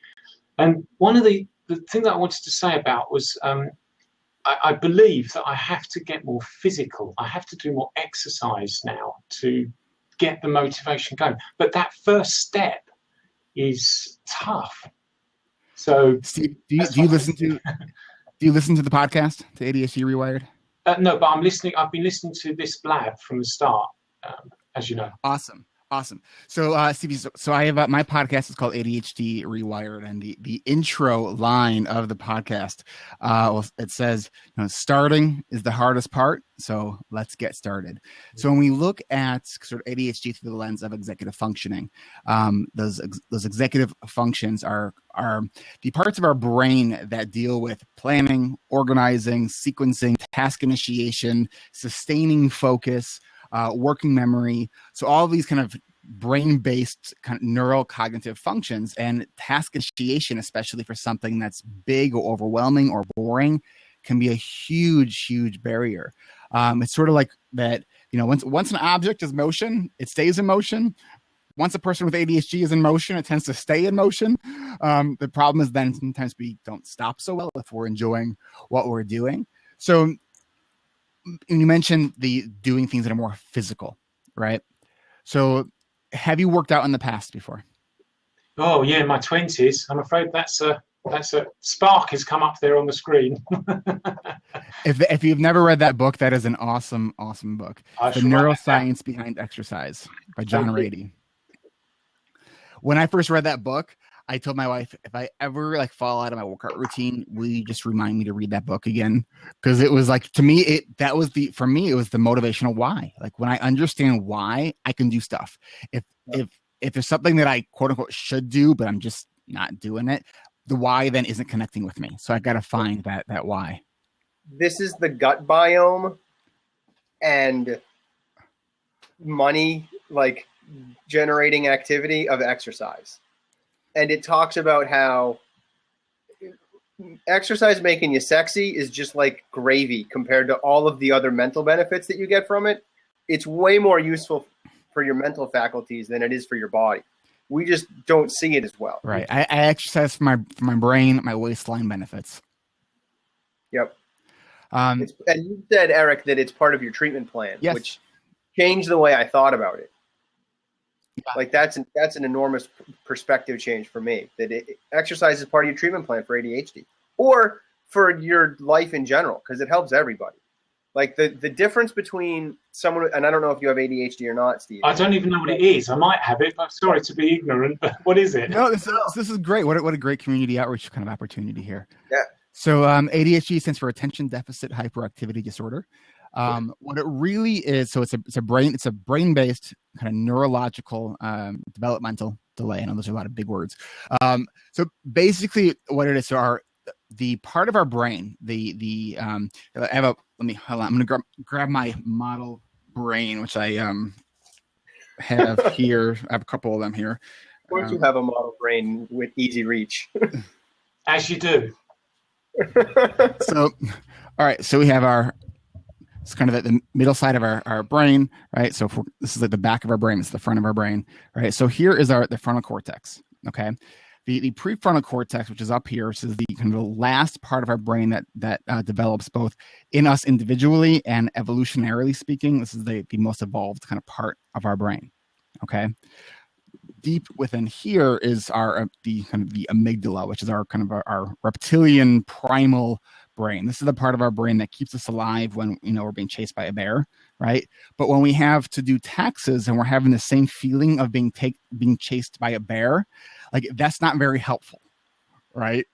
And one of the thing that I wanted to say about was, I believe that I have to get more physical. I have to do more exercise now to get the motivation going. But that first step is tough. So, Steve, do you listen to the podcast, to ADHD reWired? No, but I've been listening to this blab from the start, as you know. Awesome. Awesome. So, Stevie, so I have my podcast is called ADHD Rewired, and the intro line of the podcast, it says, starting is the hardest part. So let's get started. So when we look at sort of ADHD through the lens of executive functioning, those executive functions are the parts of our brain that deal with planning, organizing, sequencing, task initiation, sustaining focus, working memory. So all of these kind of brain-based kind of neural cognitive functions, and task initiation, especially for something that's big or overwhelming or boring, can be a huge barrier. It's sort of like that, once an object is motion, it stays in motion. Once a person with ADHD is in motion, it tends to stay in motion. The problem is then sometimes we don't stop so well if we're enjoying what we're doing. So you mentioned the doing things that are more physical, right? So have you worked out in the past before? Oh yeah, in my 20s. I'm afraid that's a spark has come up there on the screen. If you've never read that book, that is an awesome book. The Neuroscience Behind Exercise by John Rady. When I first read that book, I told my wife, if I ever fall out of my workout routine, will you just remind me to read that book again? Because it was to me, it was the motivational why. When I understand why, I can do stuff. If there's something that I quote unquote should do, but I'm just not doing it, the why then isn't connecting with me. So I got to find that why. This is the gut biome and money generating activity of exercise. And it talks about how exercise making you sexy is just like gravy compared to all of the other mental benefits that you get from it. It's way more useful for your mental faculties than it is for your body. We just don't see it as well. Right. I exercise for my brain, my waistline benefits. Yep. And you said, Eric, that it's part of your treatment plan, yes. Which changed the way I thought about it. Yeah. That's an enormous perspective change for me, that exercise is part of your treatment plan for ADHD or for your life in general, because it helps everybody. The difference between someone, and I don't know if you have ADHD or not, Steve. I don't even know what it is. I might have it, but I'm sorry to be ignorant, but what is it? No, this is great. What a great community outreach kind of opportunity here. Yeah. So ADHD stands for Attention Deficit Hyperactivity Disorder. What it really is, so it's a brain-based kind of neurological developmental delay. I know those are a lot of big words. So basically, what it is, so the part of our brain, let me hold on. I'm gonna grab my model brain, which I have here. I have a couple of them here. Of course, you have a model brain with easy reach. As you do. So, all right. So we have it's kind of the middle side of our brain, right? So this is the back of our brain. It's the front of our brain, right? So here is the frontal cortex, okay? The prefrontal cortex, which is up here, this is the kind of the last part of our brain that develops both in us individually and evolutionarily speaking. This is the most evolved kind of part of our brain, okay? Deep within here is the amygdala, which is our reptilian primal brain. This is the part of our brain that keeps us alive when we're being chased by a bear, right? But when we have to do taxes and we're having the same feeling of being chased by a bear, that's not very helpful, right?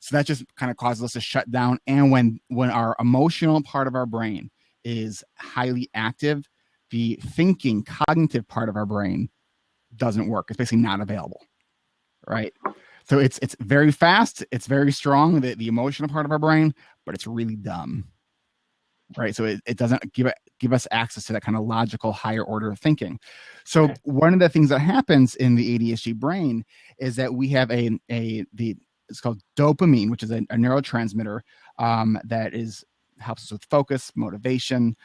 So that just kind of causes us to shut down. And when our emotional part of our brain is highly active, the thinking, cognitive part of our brain doesn't work. It's basically not available, right? So it's very fast, it's very strong, the emotional part of our brain, but it's really dumb, right? So it doesn't give us access to that kind of logical higher order of thinking. So one of the things that happens in the ADHD brain is that we have it's called dopamine, which is a neurotransmitter that helps us with focus, motivation.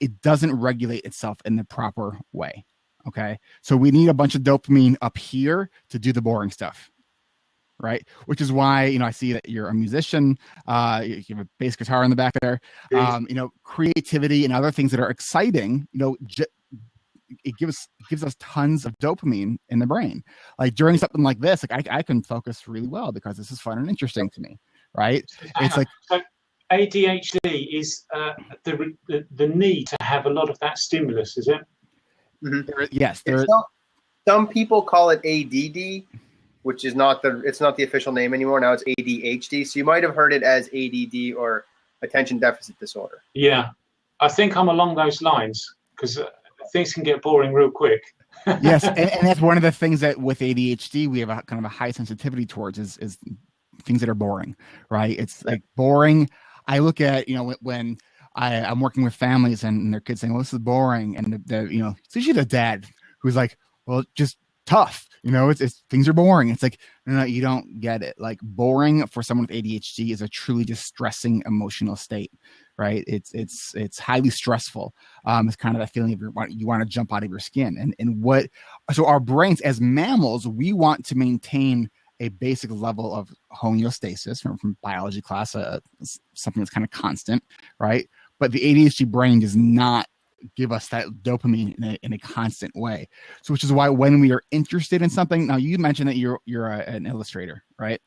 It doesn't regulate itself in the proper way. Okay, so we need a bunch of dopamine up here to do the boring stuff, right? Which is why, I see that you're a musician. You have a bass guitar in the back there. Creativity and other things that are exciting, it gives us tons of dopamine in the brain. During something like this, I can focus really well because this is fun and interesting to me, right? It's so ADHD is the need to have a lot of that stimulus, is it? Mhm. Yes, Some people call it ADD, which is it's not the official name anymore. Now it's ADHD. So you might have heard it as ADD or attention deficit disorder. Yeah, I think I'm along those lines because things can get boring real quick. Yes, and that's one of the things that with ADHD we have a kind of a high sensitivity towards is things that are boring, right? It's like boring. I look at, when I'm working with families and their kids saying, well, this is boring. And it's usually the dad who's like, well, just tough, it's things are boring. It's like, no, you don't get it. Like boring for someone with ADHD is a truly distressing emotional state, right? It's highly stressful. It's kind of that feeling of you want to jump out of your skin. So our brains as mammals, we want to maintain a basic level of homeostasis from biology class, something that's kind of constant, right? But the ADHD brain does not give us that dopamine in a constant way. So, which is why when we are interested in something, now you mentioned that you're an illustrator, right?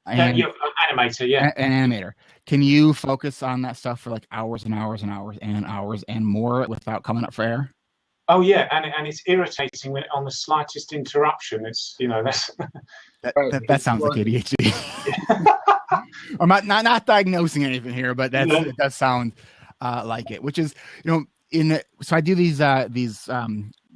And you're an animator, yeah. An animator. Can you focus on that stuff for like hours and hours and hours and hours and more without coming up for air? Oh yeah, and it's irritating when on the slightest interruption. It's that's that sounds like ADHD. I'm not diagnosing anything here, but it does sound like it. Which is so I do these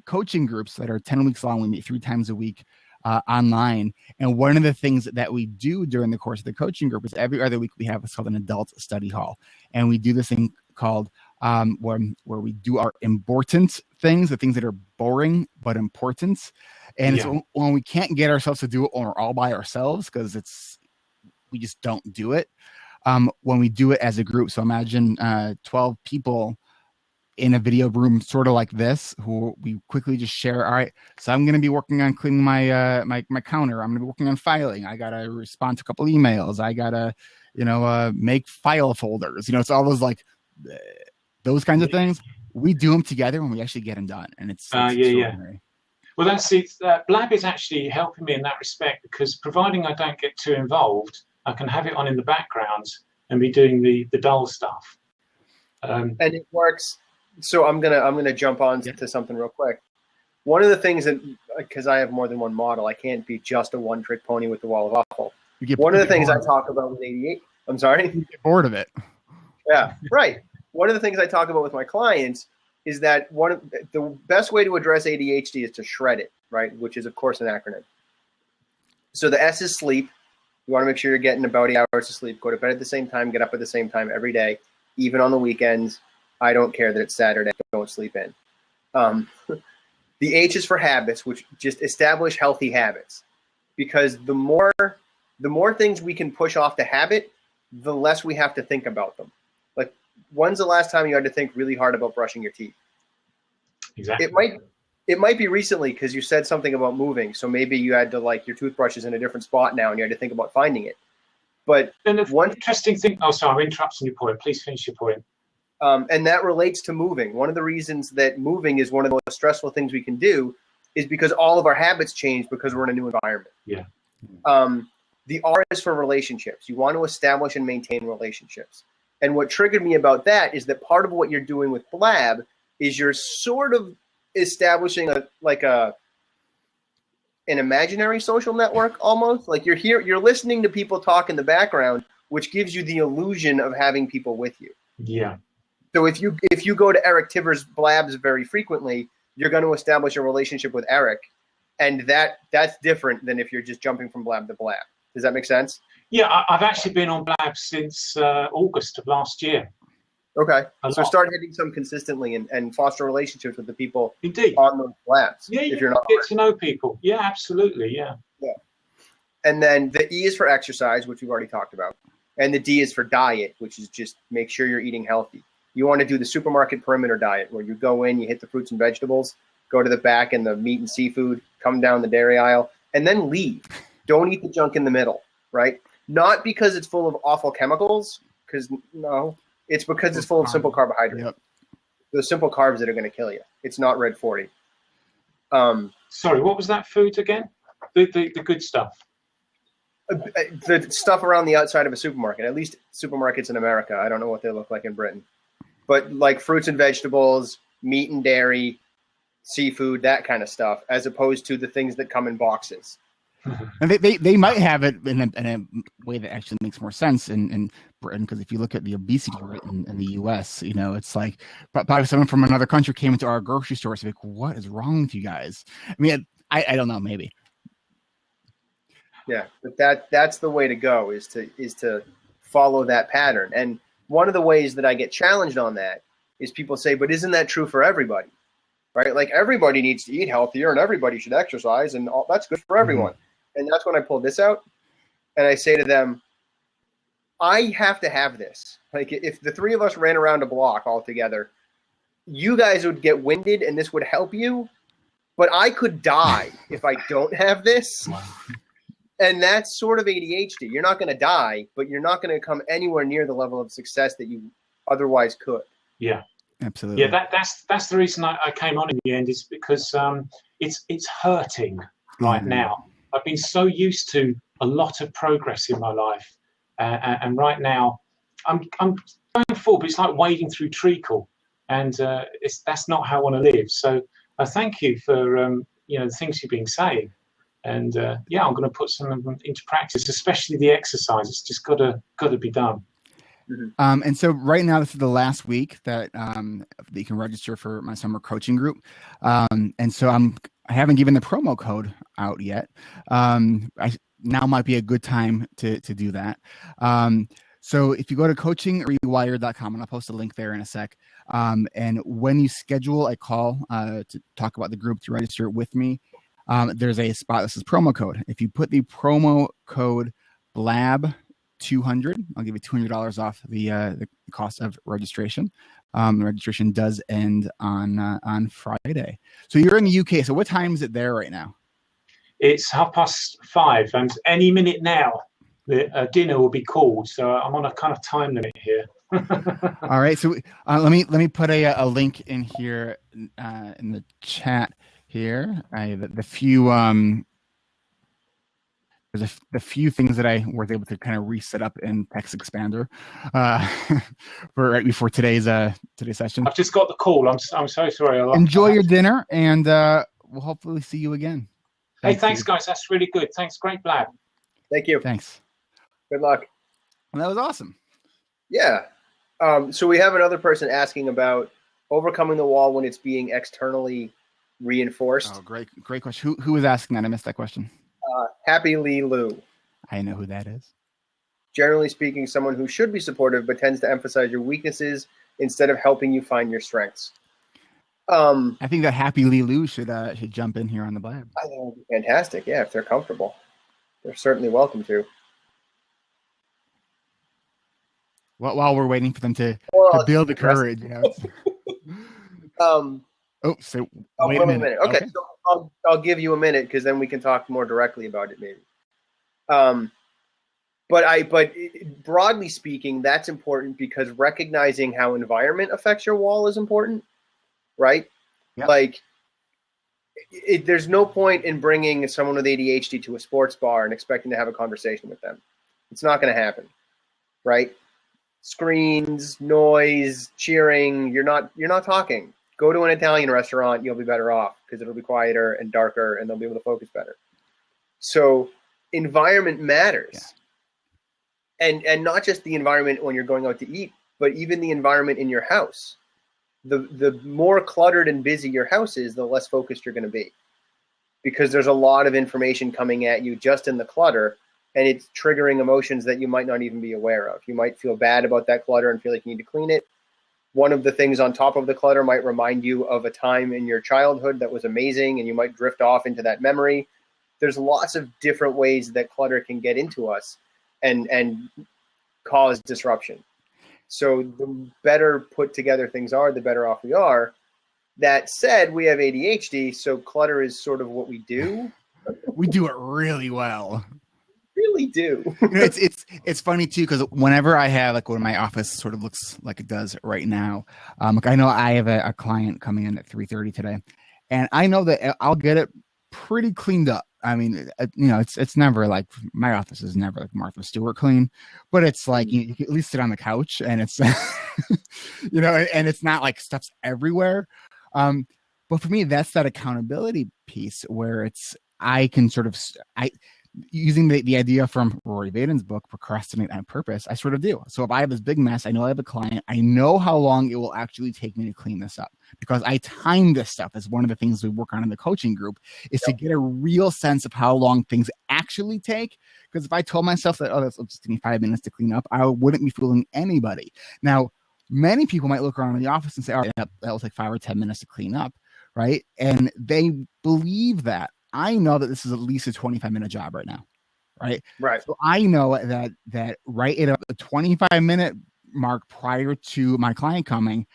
coaching groups that are 10 weeks long. We meet 3 times a week online, and one of the things that we do during the course of the coaching group is every other week we have what's called an adult study hall, and we do this thing called where we do our important things, the things that are boring but important. And it's when we can't get ourselves to do it when we're all by ourselves, because we just don't do it. When we do it as a group. So imagine 12 people in a video room sort of like this, who we quickly just share. All right, so I'm going to be working on cleaning my my counter. I'm going to be working on filing. I got to respond to a couple emails. I got to make file folders. It's all those like those kinds of things. We do them together when we actually get them done, and it's extraordinary. Well, that's it. Blab is actually helping me in that respect, because providing I don't get too involved, I can have it on in the background and be doing the dull stuff. And it works. So I'm gonna jump on to something real quick. One of the things that, because I have more than one model, I can't be just a one-trick pony with the wall of awful. One of the things I talk about with 88. I'm sorry. You get bored of it. Yeah, right. One of the things I talk about with my clients is that the best way to address ADHD is to shred it, right? Which is, of course, an acronym. So the S is sleep. You want to make sure you're getting about 8 hours of sleep. Go to bed at the same time. Get up at the same time every day, even on the weekends. I don't care that it's Saturday. Don't sleep in. The H is for habits, which just establish healthy habits. Because the more things we can push off the habit, the less we have to think about them. Like, when's the last time you had to think really hard about brushing your teeth? Exactly. It might be recently, because you said something about moving. So maybe you had to, like, your toothbrush is in a different spot now and you had to think about finding it. But one interesting thing. Oh, sorry, I'm interrupting your point. Please finish your point. And that relates to moving. One of the reasons that moving is one of the most stressful things we can do is because all of our habits change because we're in a new environment. Yeah. The R is for relationships. You want to establish and maintain relationships. And what triggered me about that is that part of what you're doing with Blab is you're sort of establishing an imaginary social network almost. Like you're listening to people talk in the background, which gives you the illusion of having people with you. Yeah. So if you go to Eric Tivers' Blabs very frequently, you're going to establish a relationship with Eric, and that's different than if you're just jumping from Blab to Blab. Does that make sense? Yeah, I've actually been on Blab since August of last year. Okay. So start hitting some consistently and foster relationships with the people Indeed. On those Blabs. Yeah, if you're not get to know people. Yeah, absolutely. Yeah. Yeah. And then the E is for exercise, which we've already talked about. And the D is for diet, which is just make sure you're eating healthy. You want to do the supermarket perimeter diet, where you go in, you hit the fruits and vegetables, go to the back and the meat and seafood, come down the dairy aisle, and then leave. Don't eat the junk in the middle, right? Not because it's full of awful chemicals, because no, it's because it's full of simple carbohydrates. Yep. Those simple carbs that are going to kill you. It's not Red 40. Sorry, what was that food again? The good stuff. The stuff around the outside of a supermarket, at least supermarkets in America. I don't know what they look like in Britain. But like fruits and vegetables, meat and dairy, seafood, that kind of stuff, as opposed to the things that come in boxes. And they might have it in a way that actually makes more sense in Britain, because if you look at the obesity rate in the U.S., it's like probably someone from another country came into our grocery store, so like, what is wrong with you guys? I mean, I don't know, maybe. Yeah, but that's the way to go, is to follow that pattern. And one of the ways that I get challenged on that is people say, but isn't that true for everybody? Right? Like, everybody needs to eat healthier and everybody should exercise, and that's good for everyone. Mm-hmm. And that's when I pull this out and I say to them, I have to have this. Like, if the three of us ran around a block all together, you guys would get winded and this would help you, but I could die if I don't have this. And that's sort of ADHD. You're not going to die, but you're not going to come anywhere near the level of success that you otherwise could. Yeah. Absolutely. Yeah, that's the reason I came on in the end, is because it's hurting right now. I've been so used to a lot of progress in my life, and right now I'm going forward, but it's like wading through treacle, and that's not how I want to live. So I thank you for the things you've been saying, and I'm going to put some of them into practice, especially the exercise. It's just got to be done. Mm-hmm. And so right now, this is the last week that you can register for my summer coaching group. And so I haven't given the promo code out yet. Now might be a good time to do that. So if you go to coachingrewired.com, and I'll post a link there in a sec. And when you schedule a call to talk about the group, to register with me, there's a spot that says promo code. If you put the promo code BLAB200, I'll give you $200 off the cost of registration. The registration does end on Friday. So you're in the UK. So what time is it there right now? It's 5:30, and any minute now the dinner will be called. So I'm on a kind of time limit here. All right. So let me put a link in here in the chat here. The few there's the few things that I was able to kind of reset up in Text Expander for right before today's session. I've just got the call. I'm so sorry. Enjoy your dinner, and we'll hopefully see you again. Thanks, guys. That's really good. Thanks. Great blab. Thank you. Thanks. Good luck. That was awesome. Yeah. So we have another person asking about overcoming the wall when it's being externally reinforced. Oh, great question. Who was asking that? I missed that question. Happy Lee Lou. I know who that is. Generally speaking, someone who should be supportive but tends to emphasize your weaknesses instead of helping you find your strengths. I think that Happy Lee Lou should jump in here on the blab. I think it would be fantastic. Yeah, if they're comfortable, they're certainly welcome to. While we're waiting for them to build the courage, So wait a minute. Okay. So I'll give you a minute, because then we can talk more directly about it, maybe. But broadly speaking, that's important, because recognizing how environment affects your wall is important, right? Yep. Like, there's no point in bringing someone with ADHD to a sports bar and expecting to have a conversation with them. It's not going to happen, right? Screens, noise, cheering. You're not talking. Go to an Italian restaurant, you'll be better off, because it'll be quieter and darker, and they'll be able to focus better. So environment matters. Yeah. And not just the environment when you're going out to eat, but even the environment in your house. The more cluttered and busy your house is, the less focused you're going to be, because there's a lot of information coming at you just in the clutter, and it's triggering emotions that you might not even be aware of. You might feel bad about that clutter and feel like you need to clean it. One of the things on top of the clutter might remind you of a time in your childhood that was amazing, and you might drift off into that memory. There's lots of different ways that clutter can get into us and cause disruption. So the better put together things are, the better off we are. That said, we have ADHD, so clutter is sort of what we do. We do it really well. Really do. It's funny too, because whenever I have, like, when my office sort of looks like it does right now, like, I know I have a client coming in at 3:30 today, and I know that I'll get it pretty cleaned up. I mean, it's never like, my office is never like Martha Stewart clean, but it's like, you can at least sit on the couch, and it's and it's not like stuff's everywhere. But for me, that's that accountability piece where I can sort of, using the idea from Rory Vaden's book, Procrastinate on Purpose, I sort of do. So if I have this big mess, I know I have a client, I know how long it will actually take me to clean this up because I time this stuff as one of the things we work on in the coaching group is to get a real sense of how long things actually take. Because if I told myself that, that's just give me 5 minutes to clean up, I wouldn't be fooling anybody. Now, many people might look around in the office and say, oh, that will take 5 or 10 minutes to clean up, right? And they believe that. I know that this is at least a 25-minute job right now, right? Right. So I know that right at the 25-minute mark prior to my client coming,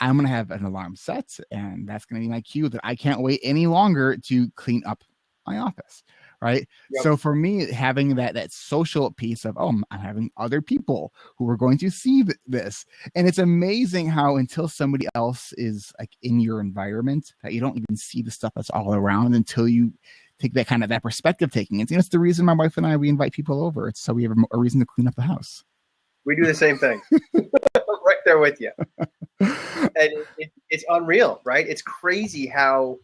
I'm going to have an alarm set, and that's going to be my cue that I can't wait any longer to clean up my office, right? Yep. So for me, having that social piece of, I'm having other people who are going to see this. And it's amazing how until somebody else is like in your environment, that you don't even see the stuff that's all around until you take that perspective taking. It's the reason my wife and I, we invite people over. It's so we have a reason to clean up the house. We do the same thing. Right there with you. And it's unreal, right? It's crazy how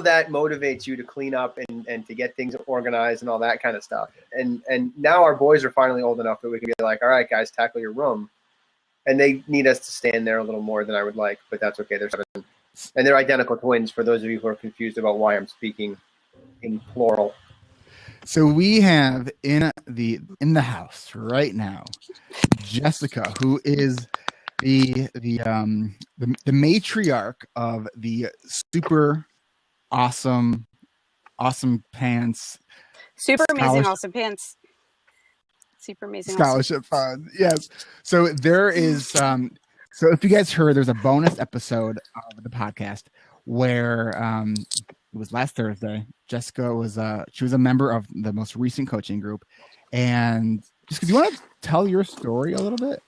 that motivates you to clean up and to get things organized and all that kind of stuff. And now our boys are finally old enough that we can be like, all right, guys, tackle your room. And they need us to stand there a little more than I would like, but that's okay. They're 7. And they're identical twins, for those of you who are confused about why I'm speaking in plural. So we have in the house right now, Jessica, who is the matriarch of the super awesome pants, super amazing awesome pants, super amazing scholarship fund. Yes. So there is so if you guys heard, there's a bonus episode of the podcast where it was last Thursday. Jessica was she was a member of the most recent coaching group. And just do you want to tell your story a little bit?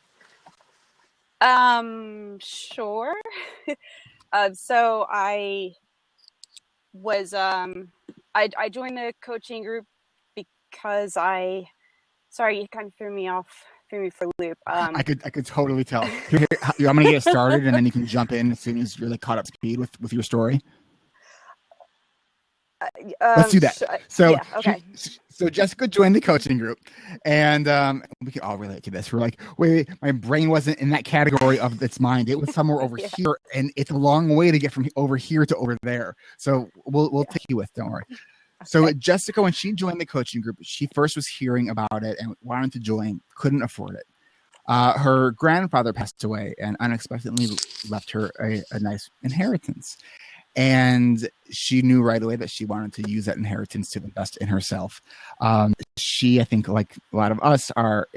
Sure. So I was I joined the coaching group because sorry, you kind of threw me for a loop. I could totally tell. Here, I'm gonna get started and then you can jump in as soon as you're like caught up to speed with your story. Let's do that. So, yeah, okay. So Jessica joined the coaching group, and we can all relate to this. We're like, wait, my brain wasn't in that category of its mind. It was somewhere over here, and it's a long way to get from over here to over there. So we'll take you with. Don't worry. Okay. So Jessica, when she joined the coaching group, she first was hearing about it and wanted to join, couldn't afford it. Her grandfather passed away and unexpectedly left her a nice inheritance. And she knew right away that she wanted to use that inheritance to invest in herself. She, I think, like a lot of us, are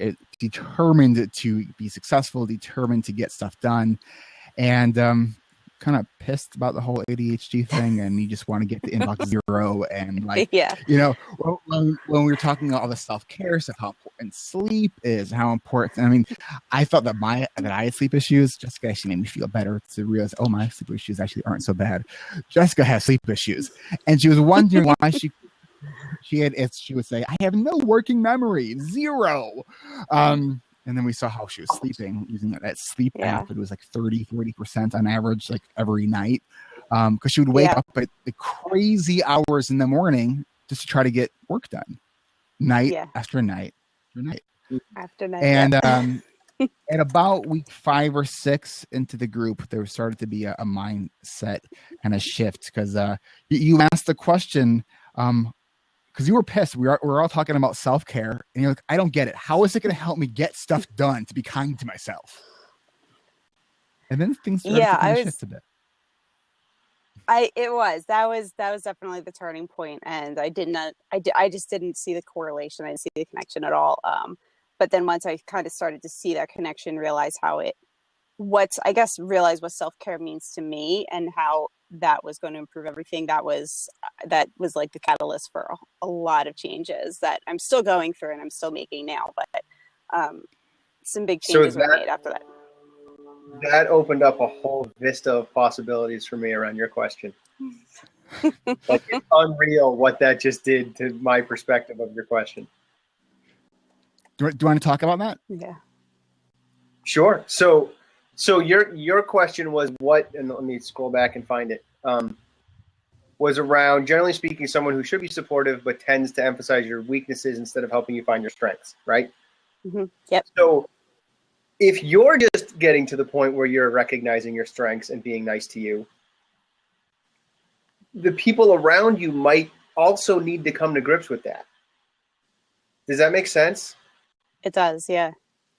determined to be successful, determined to get stuff done, and kind of pissed about the whole ADHD thing. And you just want to get to inbox 0. And like, you know, when we were talking about all the self-care stuff, how important sleep is, how important. I mean, I felt that I had sleep issues. Jessica actually made me feel better to realize, my sleep issues actually aren't so bad. Jessica has sleep issues, and she was wondering why she would say, I have no working memory, 0. And then we saw how she was sleeping using that sleep app. It was like 30-40% on average, like every night. Because she would wake up at the crazy hours in the morning just to try to get work done. Night after night after night. And at about week 5 or 6 into the group, there started to be a mindset kind of shift. Because you asked the question, because you were pissed. We're all talking about self-care, and you're like, I don't get it. How is it going to help me get stuff done to be kind to myself? And then things started to shift a bit. That was definitely the turning point, and I just didn't see the correlation. I didn't see the connection at all. But then once I kind of started to see that connection, realize realize what self-care means to me and how that was going to improve everything. That was like the catalyst for a lot of changes that I'm still going through and I'm still making now, but some big changes were made after that. That opened up a whole vista of possibilities for me around your question. Like, it's unreal what that just did to my perspective of your question. Do you want to talk about that? Yeah. Sure. So So your question was what, and let me scroll back and find it, was around, generally speaking, someone who should be supportive but tends to emphasize your weaknesses instead of helping you find your strengths, right? Mm-hmm. Yep. So if you're just getting to the point where you're recognizing your strengths and being nice to you, the people around you might also need to come to grips with that. Does that make sense? It does, yeah.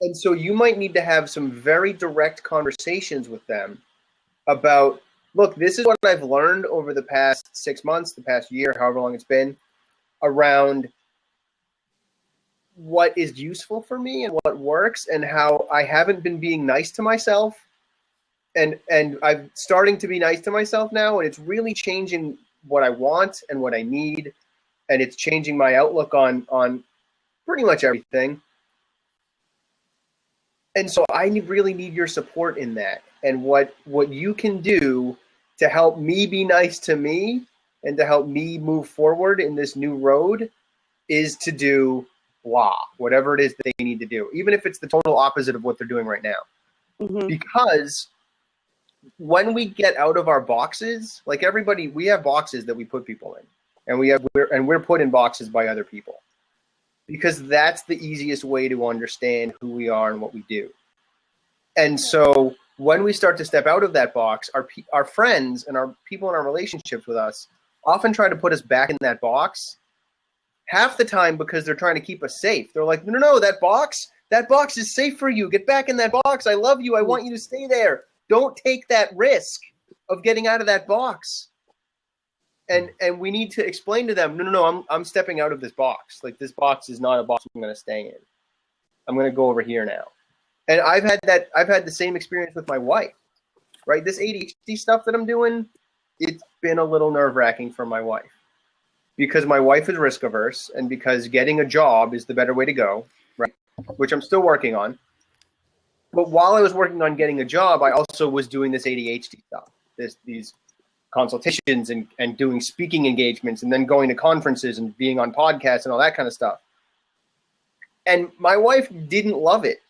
And so you might need to have some very direct conversations with them about, look, this is what I've learned over the past 6 months, the past year, however long it's been, around what is useful for me and what works, and how I haven't been being nice to myself. And I'm starting to be nice to myself now, and it's really changing what I want and what I need, and it's changing my outlook on pretty much everything. And so I really need your support in that. And what you can do to help me be nice to me and to help me move forward in this new road is to do blah, whatever it is that they need to do, even if it's the total opposite of what they're doing right now. Mm-hmm. Because when we get out of our boxes, like everybody, we have boxes that we put people in, and we're put in boxes by other people, because that's the easiest way to understand who we are and what we do. And so when we start to step out of that box, our friends and our people in our relationships with us often try to put us back in that box, half the time because they're trying to keep us safe. They're like, no, that box is safe for you. Get back in that box. I love you. I want you to stay there. Don't take that risk of getting out of that box. And we need to explain to them, no, I'm stepping out of this box. Like, this box is not a box I'm going to stay in. I'm going to go over here now. And I've had the same experience with my wife, right? This ADHD stuff that I'm doing, it's been a little nerve-wracking for my wife, because my wife is risk averse, and because getting a job is the better way to go, right? Which I'm still working on. But while I was working on getting a job, I also was doing this ADHD stuff, these consultations and doing speaking engagements, and then going to conferences and being on podcasts and all that kind of stuff. And my wife didn't love it.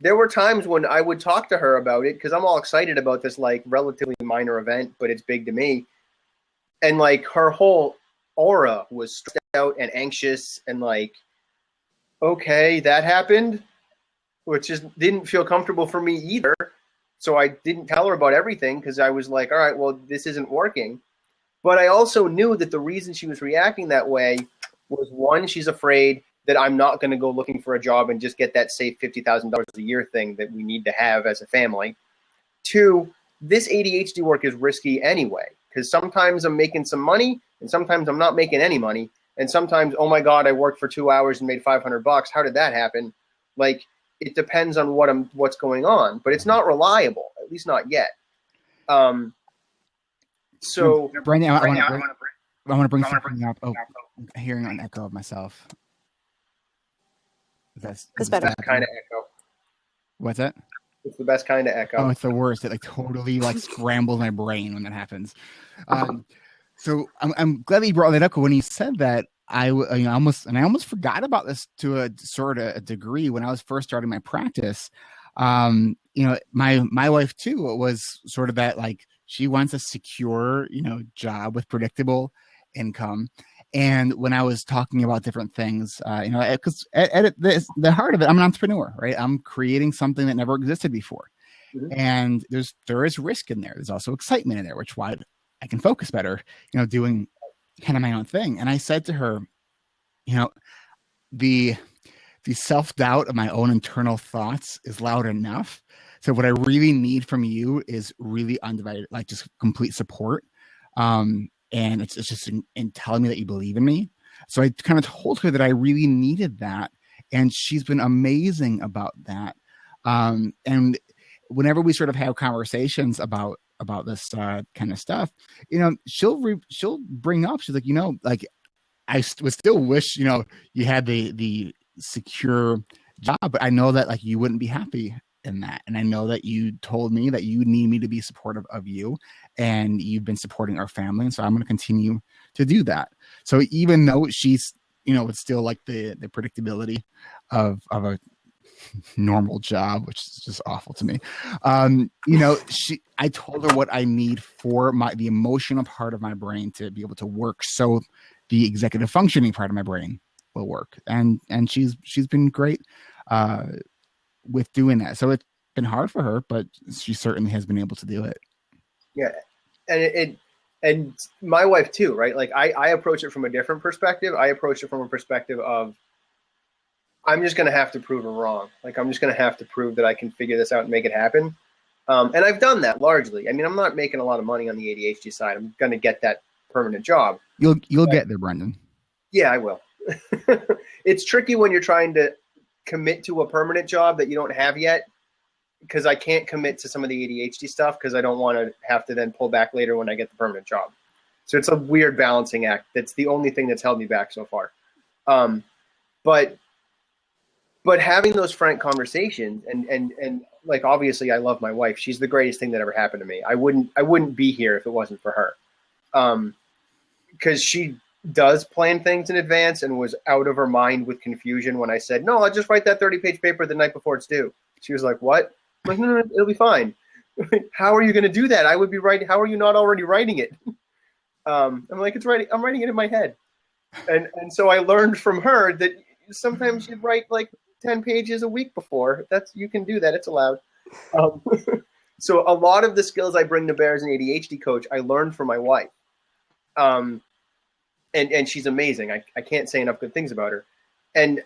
There were times when I would talk to her about it, because I'm all excited about this like relatively minor event, but it's big to me. And like, her whole aura was stressed out and anxious and like, okay, that happened, which just didn't feel comfortable for me either. So I didn't tell her about everything, because I was like, all right, well, this isn't working. But I also knew that the reason she was reacting that way was, one, she's afraid that I'm not going to go looking for a job and just get that safe $50,000 a year thing that we need to have as a family. Two, this ADHD work is risky anyway, because sometimes I'm making some money and sometimes I'm not making any money. And sometimes, oh my God, I worked for 2 hours and made $500. How did that happen? Like, it depends on what's going on, but it's not reliable, at least not yet. So Brandon, I want to bring something up. Oh, I'm hearing an echo of myself. That's It's better. Best kind of echo. What's that? It's the best kind of echo. Oh, it's the worst. It like totally like scrambles my brain when that happens. So I'm glad that you brought that up. When you said that, I almost forgot about this to a sort of a degree when I was first starting my practice. My wife too was sort of that, like, she wants a secure, job with predictable income. And when I was talking about different things, because at the heart of it, I'm an entrepreneur, right? I'm creating something that never existed before. Mm-hmm. And there is risk in there. There's also excitement in there, which why I can focus better, doing kind of my own thing. And I said to her, the self-doubt of my own internal thoughts is loud enough. So what I really need from you is really undivided, like just complete support. And it's just in telling me that you believe in me. So I kind of told her that I really needed that. And she's been amazing about that. And whenever we sort of have conversations about this kind of stuff, she'll bring up, she's like, I would still wish, you had the secure job, but I know that like you wouldn't be happy in that. And I know that you told me that you need me to be supportive of you, and you've been supporting our family. And so I'm going to continue to do that. So even though she's, it's still like the predictability of a normal job, which is just awful to me. I told her what I need for the emotional part of my brain to be able to work, so the executive functioning part of my brain will work. And she's been great with doing that. So it's been hard for her, but she certainly has been able to do it. Yeah. And my wife too, right? Like I approach it from a different perspective. I approach it from a perspective of, I'm just going to have to prove her wrong. Like, I'm just going to have to prove that I can figure this out and make it happen. And I've done that largely. I mean, I'm not making a lot of money on the ADHD side. I'm going to get that permanent job. You'll get there, Brendan. Yeah, I will. It's tricky when you're trying to commit to a permanent job that you don't have yet, because I can't commit to some of the ADHD stuff because I don't want to have to then pull back later when I get the permanent job. So it's a weird balancing act. That's the only thing that's held me back so far. But having those frank conversations and like, obviously I love my wife. She's the greatest thing that ever happened to me. I wouldn't be here if it wasn't for her. Because she does plan things in advance and was out of her mind with confusion when I said, no, I'll just write that 30-page paper the night before it's due. She was like, what? I'm like, no, it'll be fine. How are you going to do that? I would be writing. How are you not already writing it? I'm like, I'm writing it in my head. And so I learned from her that sometimes you'd write like 10 pages a week before. You can do that. It's allowed. So a lot of the skills I bring to bear as an ADHD coach, I learned from my wife. And she's amazing. I can't say enough good things about her. And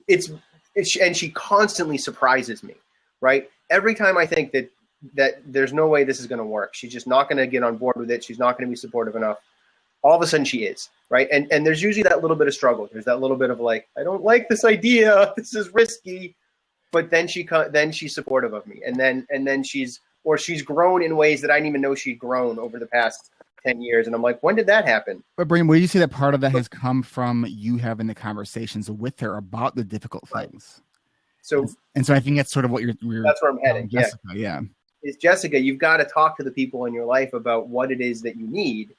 and she constantly surprises me, right? Every time I think that there's no way this is going to work, she's just not going to get on board with it. She's not going to be supportive enough. All of a sudden she is, right? And there's usually that little bit of struggle. There's that little bit of like, I don't like this idea. This is risky. But then she's supportive of me. And then she's grown in ways that I didn't even know she'd grown over the past 10 years. And I'm like, when did that happen? But Brian, would you say that part of that has come from you having the conversations with her about the difficult things? So I think that's sort of what that's where I'm heading. Jessica, yeah. Is Jessica, you've got to talk to the people in your life about what it is that you need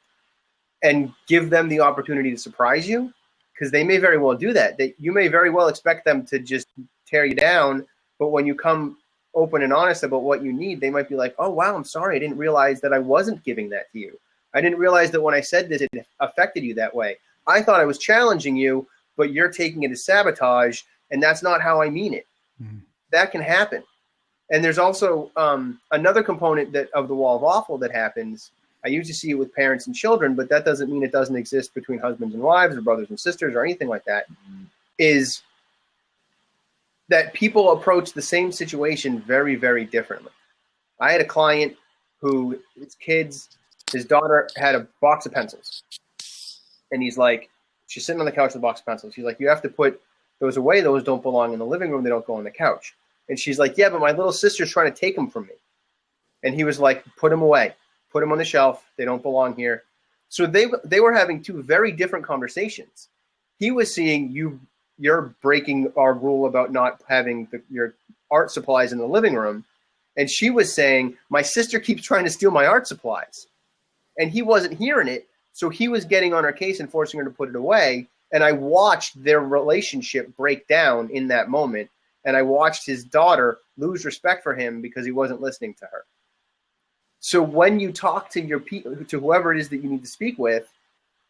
and give them the opportunity to surprise you, because they may very well do that. You may very well expect them to just tear you down, but when you come open and honest about what you need, they might be like, oh, wow, I'm sorry. I didn't realize that I wasn't giving that to you. I didn't realize that when I said this, it affected you that way. I thought I was challenging you, but you're taking it as sabotage, and that's not how I mean it. Mm-hmm. That can happen. And there's also another component of the wall of awful that happens. I usually see it with parents and children, but that doesn't mean it doesn't exist between husbands and wives or brothers and sisters or anything like that, is that people approach the same situation very, very differently. I had a client who, his daughter had a box of pencils. And he's like, she's sitting on the couch with a box of pencils. He's like, you have to put those away. Those don't belong in the living room. They don't go on the couch. And she's like, yeah, but my little sister's trying to take them from me. And he was like, put them away. Put them on the shelf. They don't belong here. So they were having two very different conversations. He was seeing you're breaking our rule about not having your art supplies in the living room. And she was saying, my sister keeps trying to steal my art supplies. And he wasn't hearing it. So he was getting on her case and forcing her to put it away. And I watched their relationship break down in that moment. And I watched his daughter lose respect for him because he wasn't listening to her. So when you talk to to whoever it is that you need to speak with,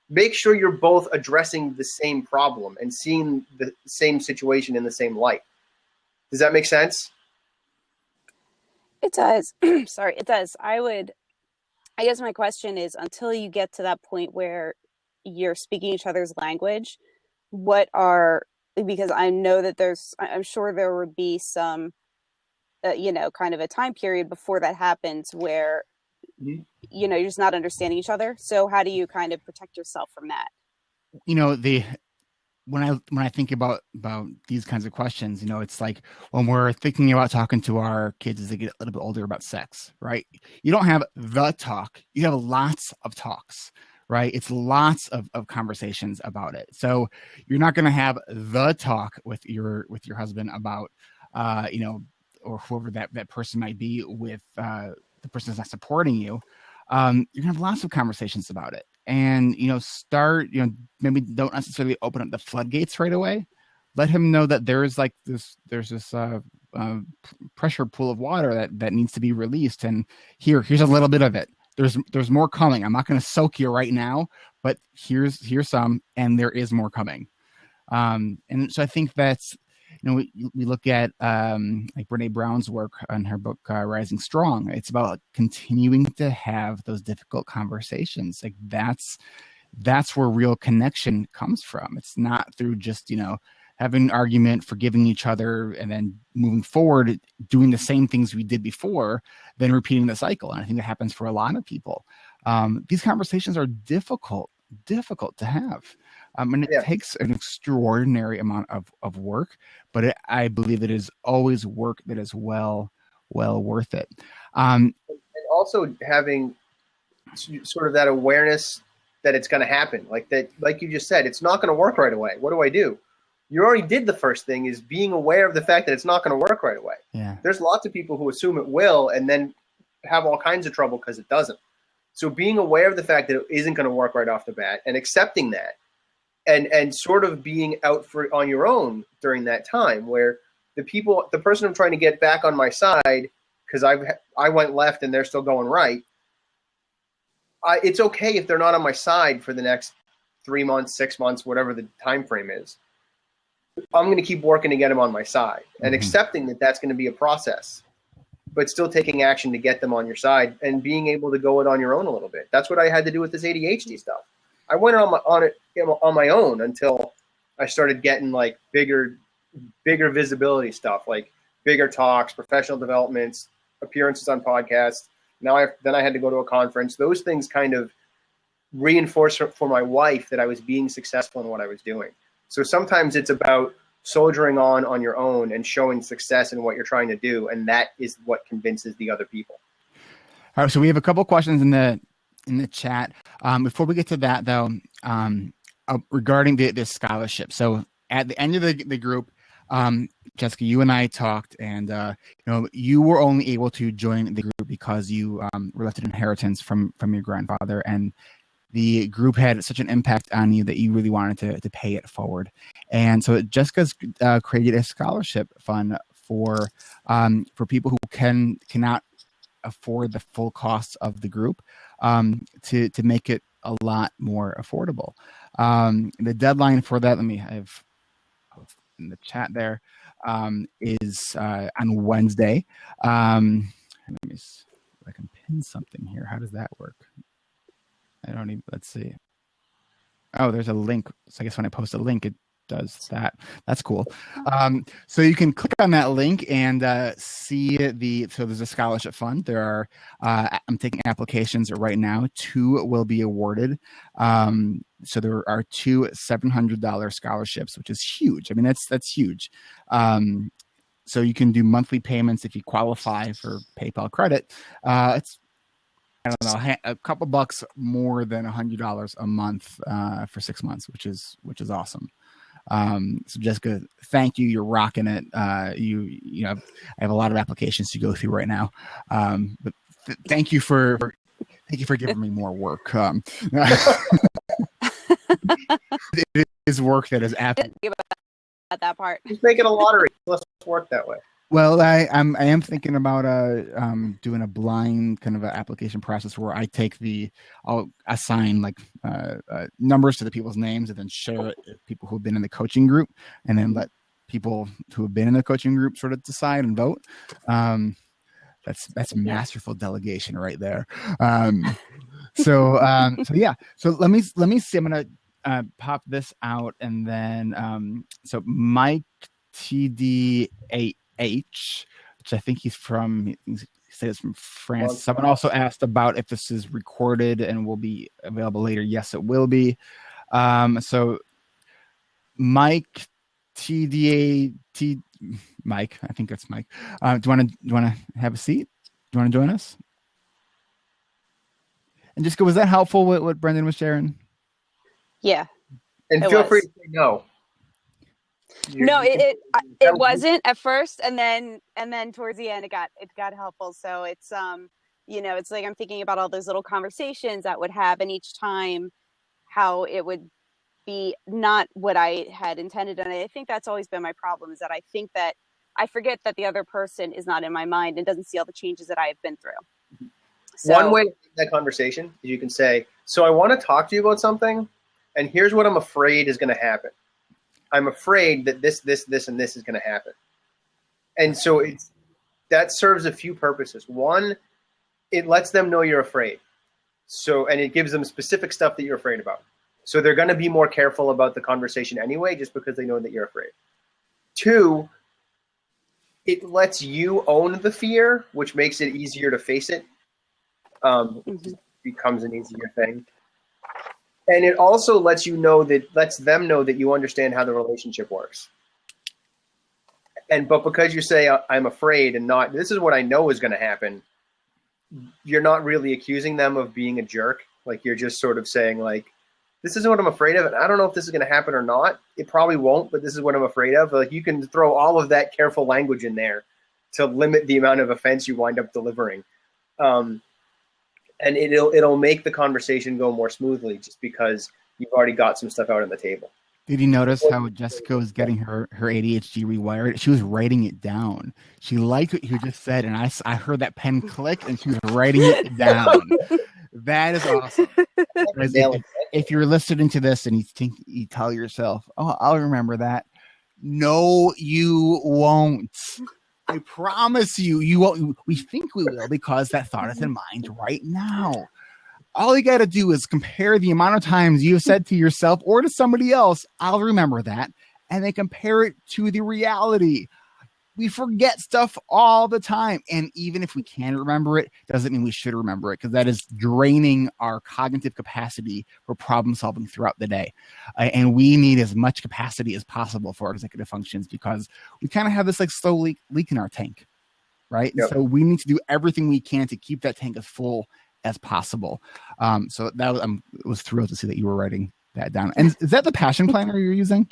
make sure you're both addressing the same problem and seeing the same situation in the same light. Does that make sense? It does. Sorry, it does. I guess my question is, until you get to that point where you're speaking each other's language, because I know that I'm sure there would be some, kind of a time period before that happens where, you're just not understanding each other. So how do you kind of protect yourself from that? When I think about these kinds of questions, it's like when we're thinking about talking to our kids as they get a little bit older about sex, right? You don't have the talk, you have lots of talks, right? It's lots of conversations about it. So you're not going to have the talk with your husband about, or whoever that person might be with the person that's not supporting you. You're gonna have lots of conversations about it. And, maybe don't necessarily open up the floodgates right away, let him know that there's this pressure pool of water that needs to be released, and here's a little bit of it. There's more coming. I'm not going to soak you right now, but here's some, and there is more coming. And so I think that's, we look at like Brene Brown's work on her book Rising Strong. It's about continuing to have those difficult conversations. Like that's where real connection comes from. It's not through just having an argument, forgiving each other, and then moving forward, doing the same things we did before, then repeating the cycle. And I think that happens for a lot of people. These conversations are difficult to have. And it takes an extraordinary amount of work, but I believe it is always work that is well worth it. And also having sort of that awareness that it's going to happen. Like you just said, it's not going to work right away. What do I do? You already did the first thing, is being aware of the fact that it's not going to work right away. Yeah. There's lots of people who assume it will and then have all kinds of trouble because it doesn't. So being aware of the fact that it isn't going to work right off the bat and accepting that, and sort of being out on your own during that time, where the person I'm trying to get back on my side because I went left and they're still going right. It's okay if they're not on my side for the next 3 months, 6 months, whatever the time frame is. I'm going to keep working to get them on my side and accepting that that's going to be a process, but still taking action to get them on your side and being able to go it on your own a little bit. That's what I had to do with this ADHD stuff. I went on it on my own until I started getting like bigger visibility stuff, like bigger talks, professional developments, appearances on podcasts. Then I had to go to a conference. Those things kind of reinforced for my wife that I was being successful in what I was doing. So sometimes it's about soldiering on your own and showing success in what you're trying to do, and that is what convinces the other people. All right, so we have a couple questions in the chat. Before we get to that, though, regarding the scholarship. So at the end of the group, Jessica, you and I talked, and you were only able to join the group because you were left an inheritance from your grandfather, and the group had such an impact on you that you really wanted to pay it forward. And so Jessica's created a scholarship fund for people who cannot afford the full costs of the group, to make it a lot more affordable. The deadline for that, I've in the chat there, is on Wednesday. Let me see if I can pin something here. How does that work? Let's see. Oh, there's a link. So I guess when I post a link, it does that. That's cool. So you can click on that link and see so there's a scholarship fund. There are, I'm taking applications right now. 2 will be awarded. So there are 2 $700 scholarships, which is huge. I mean, that's huge. So you can do monthly payments if you qualify for PayPal credit. It's, I don't know, a couple bucks more than $100 a month for 6 months, which is awesome. So Jessica, thank you. You're rocking it. I have a lot of applications to go through right now. But thank you for giving me more work. It is work that is absolutely about that part. Just make it a lottery. Let's work that way. Well, I am thinking about doing a blind kind of an application process where I'll assign like numbers to the people's names and then share it with people who have been in the coaching group, and then let people who have been in the coaching group sort of decide and vote. That's masterful delegation right there. So yeah. So let me see. I'm gonna pop this out, and then so Mike TDA which I think he's from. He said it's from France. Someone also asked about if this is recorded and will be available later. Yes, it will be. So Mike Mike, I think that's Mike. Do you want to have a seat? Do you want to join us? And Jessica, was that helpful? What Brendan was sharing? Yeah. And feel free to say no. No, it wasn't at first, and then towards the end it got helpful. So it's it's like I'm thinking about all those little conversations that would have, and each time how it would be not what I had intended. And I think that's always been my problem, is that I think that I forget that the other person is not in my mind and doesn't see all the changes that I have been through. So, one way to make that conversation is you can say, so I want to talk to you about something, and here's what I'm afraid is going to happen. I'm afraid that this, and this is going to happen. And so that serves a few purposes. One, it lets them know you're afraid. So, and it gives them specific stuff that you're afraid about. So they're going to be more careful about the conversation anyway, just because they know that you're afraid. Two, it lets you own the fear, which makes it easier to face it. It becomes an easier thing. And it also lets them know that you understand how the relationship works. But because you say, I'm afraid, and not, this is what I know is going to happen, you're not really accusing them of being a jerk. Like, you're just sort of saying, like, this is what I'm afraid of, and I don't know if this is going to happen or not. It probably won't, but this is what I'm afraid of. Like, you can throw all of that careful language in there to limit the amount of offense you wind up delivering. And it'll make the conversation go more smoothly, just because you've already got some stuff out on the table. Did you notice how Jessica was getting her ADHD rewired? She was writing it down. She liked what you just said, and I heard that pen click, and she was writing it down. That is awesome. If you're listening to this and you tell yourself, "Oh, I'll remember that," no, you won't. I promise you won't. We think we will because that thought is in mind right now. All you got to do is compare the amount of times you've said to yourself or to somebody else, "I'll remember that," and then compare it to the reality. We forget stuff all the time. And even if we can remember it, doesn't mean we should remember it, because that is draining our cognitive capacity for problem solving throughout the day. And we need as much capacity as possible for our executive functions, because we kind of have this like slow leak in our tank, right? Yep. So we need to do everything we can to keep that tank as full as possible. So that I was thrilled to see that you were writing that down. And is that the passion planner you're using?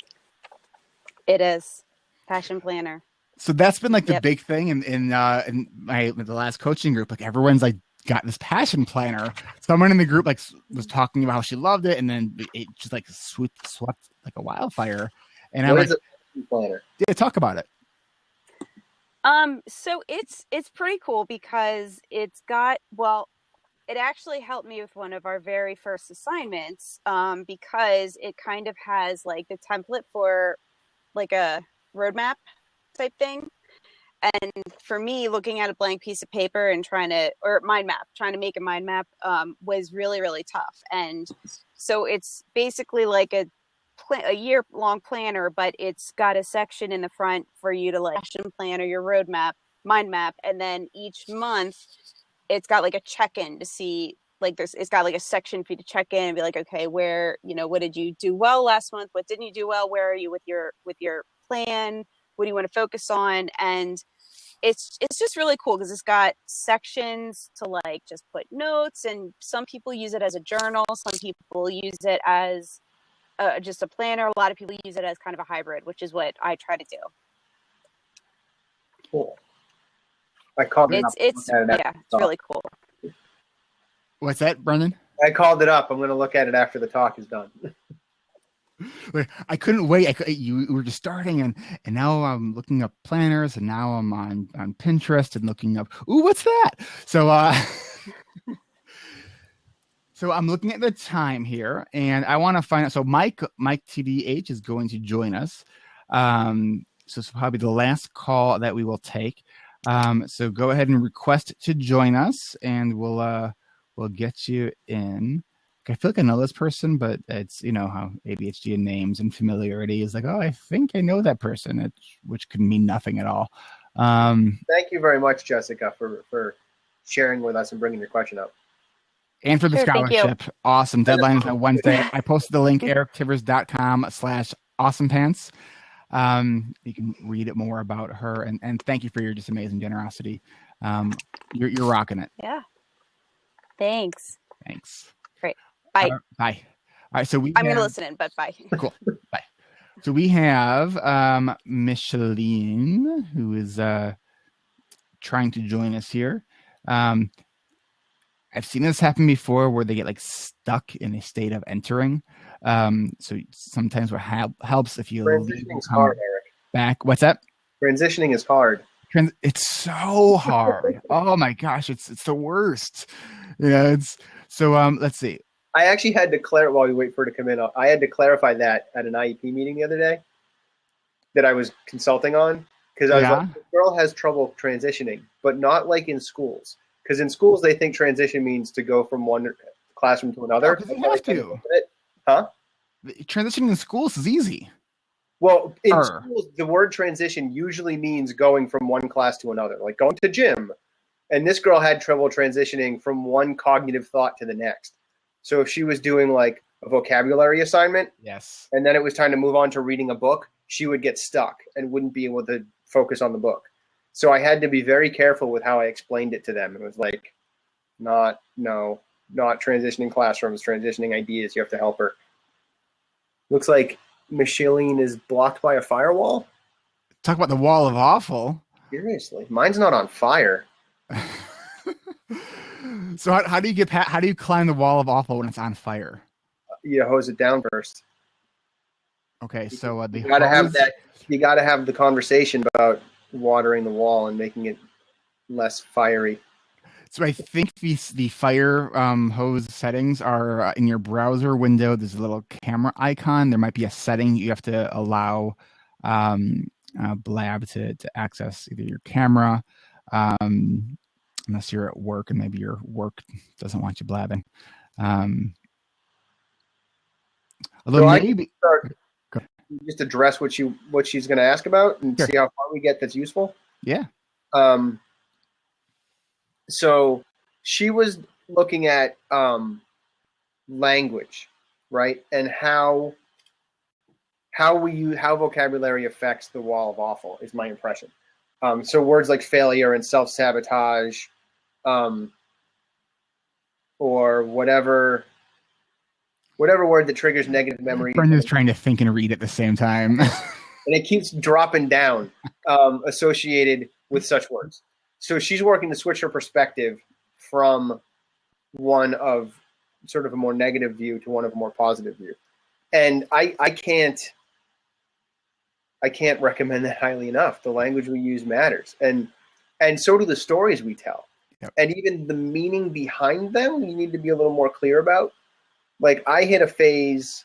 It is. Passion planner. So that's been like the big thing in the last coaching group. Like, everyone's like got this passion planner. Someone in the group like was talking about how she loved it, and then it just like swept like a wildfire. And I'm like, a passion planner? Yeah, talk about it. So it's pretty cool, because it actually helped me with one of our very first assignments, because it kind of has like the template for like a roadmap type thing. And for me, looking at a blank piece of paper and trying to make a mind map was really, really tough. And so it's basically like a year-long planner, but it's got a section in the front for you to like passion plan or your roadmap, mind map, and then each month it's got like a check-in to see, like it's got like a section for you to check in and be like, okay, where, what did you do well last month? What didn't you do well? Where are you with your plan? What do you want to focus on? And it's just really cool, because it's got sections to like just put notes, and some people use it as a journal. Some people use it as just a planner. A lot of people use it as kind of a hybrid, which is what I try to do. Cool. I called it up. It's really cool. What's that, Brendan? I called it up. I'm going to look at it after the talk is done. I couldn't wait. You were just starting, and now I'm looking up planners, and now I'm on Pinterest and looking up, ooh, what's that? So so I'm looking at the time here, and I want to find out. So Mike TDH is going to join us. So it's probably the last call that we will take. So go ahead and request to join us, and we'll get you in. I feel like I know this person, but it's, how ADHD and names and familiarity is like, oh, I think I know that person, which could mean nothing at all. Thank you very much, Jessica, for sharing with us and bringing your question up. And for the scholarship. Awesome. Deadline is on Wednesday. I posted the link, erictivers.com/awesomepants. You can read it more about her. And thank you for your just amazing generosity. You're rocking it. Yeah. Thanks. Great. Bye. Bye. All right. So I'm going to listen in, but bye. Cool. Bye. So we have Micheline, who is trying to join us here. I've seen this happen before, where they get like stuck in a state of entering. So sometimes what helps if you leave Transitioning and is come hard, Eric. back. What's that? Transitioning is hard. It's so hard. Oh my gosh, it's the worst. It's so let's see. I actually had to clarify while we wait for her to come in. I had to clarify that at an IEP meeting the other day that I was consulting on, because I was like, the girl has trouble transitioning, but not like in schools. Because in schools they think transition means to go from one classroom to another. Because you have to. Huh? Transitioning in schools is easy. Well, in schools, the word transition usually means going from one class to another, like going to gym. And this girl had trouble transitioning from one cognitive thought to the next. So if she was doing like a vocabulary assignment, yes, and then it was time to move on to reading a book, she would get stuck and wouldn't be able to focus on the book. So I had to be very careful with how I explained it to them. It was like, not transitioning classrooms, transitioning ideas. You have to help her. Looks like Micheline is blocked by a firewall. Talk about the wall of awful. Seriously, mine's not on fire. So how do you how do you climb the wall of awful when it's on fire? You hose it down first. Okay, so you gotta have that. You gotta have the conversation about watering the wall and making it less fiery. So I think the fire hose settings are in your browser window. There's a little camera icon. There might be a setting you have to allow Blab to access either your camera, unless you're at work and maybe your work doesn't want you blabbing. Although so maybe just address what she's going to ask about and see how far we get. That's useful. Yeah. So she was looking at language, right, and how vocabulary affects the wall of awful is my impression. So words like failure and self-sabotage, or whatever word that triggers negative memory. Brendan's trying to think and read at the same time. And it keeps dropping down associated with such words. So she's working to switch her perspective from one of sort of a more negative view to one of a more positive view. And I can't recommend that highly enough. The language we use matters. And so do the stories we tell. Yep. And even the meaning behind them, you need to be a little more clear about. Like, I hit a phase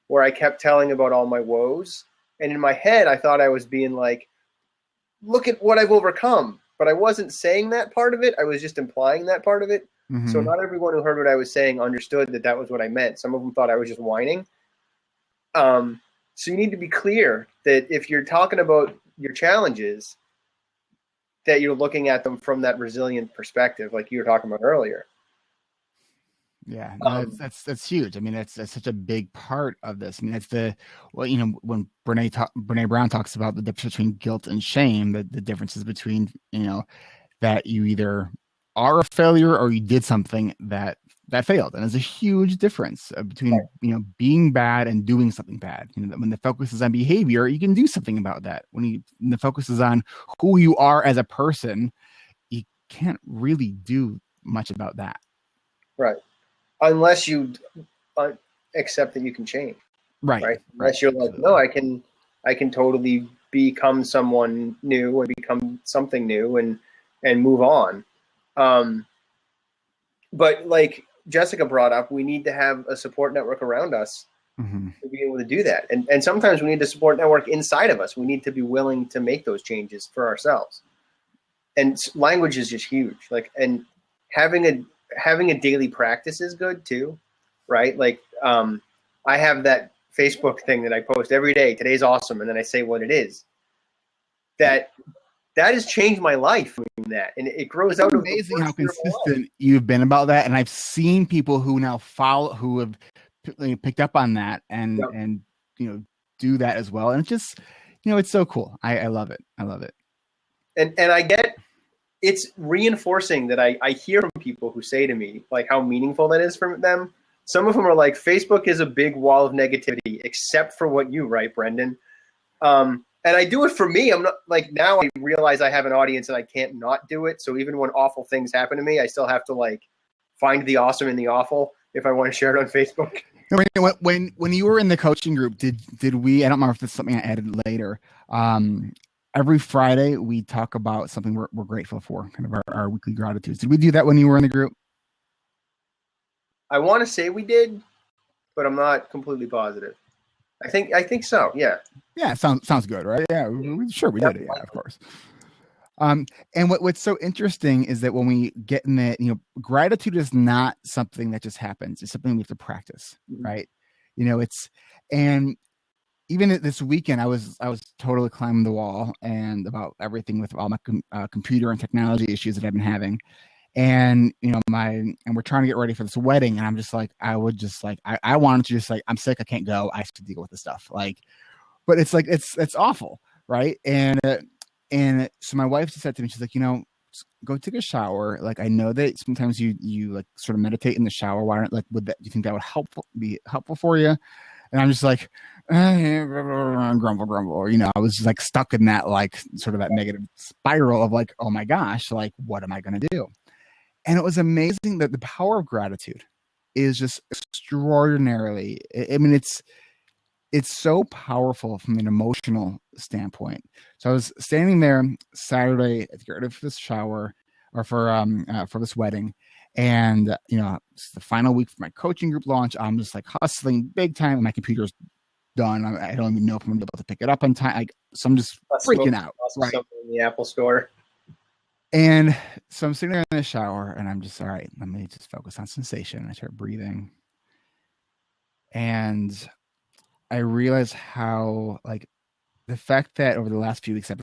where I kept telling about all my woes. And in my head, I thought I was being like, look at what I've overcome. But I wasn't saying that part of it. I was just implying that part of it. Mm-hmm. So not everyone who heard what I was saying understood that that was what I meant. Some of them thought I was just whining. So you need to be clear that if you're talking about your challenges, that you're looking at them from that resilient perspective, like you were talking about earlier. Yeah, no, that's huge. I mean, that's such a big part of this. I mean, that's when Brene Brown talks about the difference between guilt and shame, the differences between, that you either are a failure or you did something that failed. And there's a huge difference between, being bad and doing something bad. When the focus is on behavior, you can do something about that. When the focus is on who you are as a person, you can't really do much about that. Right. Unless you accept that you can change. Right. Unless you're like, no, I can totally become someone new and become something new and move on. But like Jessica brought up, we need to have a support network around us to be able to do that. And sometimes we need a support network inside of us. We need to be willing to make those changes for ourselves. And language is just huge. Like, and having a daily practice is good too, right? Like, I have that Facebook thing that I post every day. Today's awesome. And then I say what it is. That has changed my life doing that. And it grows out of amazing how consistent you've been about that. And I've seen people who now who have picked up on that and do that as well. And it's just, it's so cool. I love it. I love it. And I get, it's reinforcing that I hear from people who say to me, like, how meaningful that is for them. Some of them are like, Facebook is a big wall of negativity, except for what you write, Brendan. And I do it for me. I'm not like, now I realize I have an audience and I can't not do it. So even when awful things happen to me, I still have to like find the awesome in the awful if I want to share it on Facebook. When you were in the coaching group, did we? I don't remember if it's something I added later. Every Friday we talk about something we're grateful for, kind of our weekly gratitudes. Did we do that when you were in the group? I want to say we did, but I'm not completely positive. I think so. Yeah. Yeah, sounds good, right? Yeah, sure we did it. Yeah, of course. And what's so interesting is that when we get in that, gratitude is not something that just happens. It's something we have to practice, right? And even this weekend, I was totally climbing the wall and about everything with all my computer and technology issues that I've been having. And we're trying to get ready for this wedding, and I'm just like, I wanted to just like, I'm sick, I can't go, I have to deal with this stuff, like, but it's like it's awful, right? And so my wife just said to me, she's like, go take a shower. Like, I know that sometimes you like sort of meditate in the shower. Why don't, like, would that, do you think that would be helpful for you? And I'm just like, grumble. I was just like stuck in that, like, sort of that negative spiral of like, oh my gosh, like, what am I going to do? And it was amazing that the power of gratitude is just extraordinarily, I mean, it's so powerful from an emotional standpoint. So I was standing there Saturday to get ready for this shower, or for this wedding. And, it's the final week for my coaching group launch. I'm just like hustling big time. My computer's done. I don't even know if I'm gonna be able to pick it up on time. So I'm just freaking out. Right? Something in the Apple store. And so I'm sitting there in the shower, and I'm just, all right, let me just focus on sensation. I start breathing. And I realize how, like, the fact that over the last few weeks I've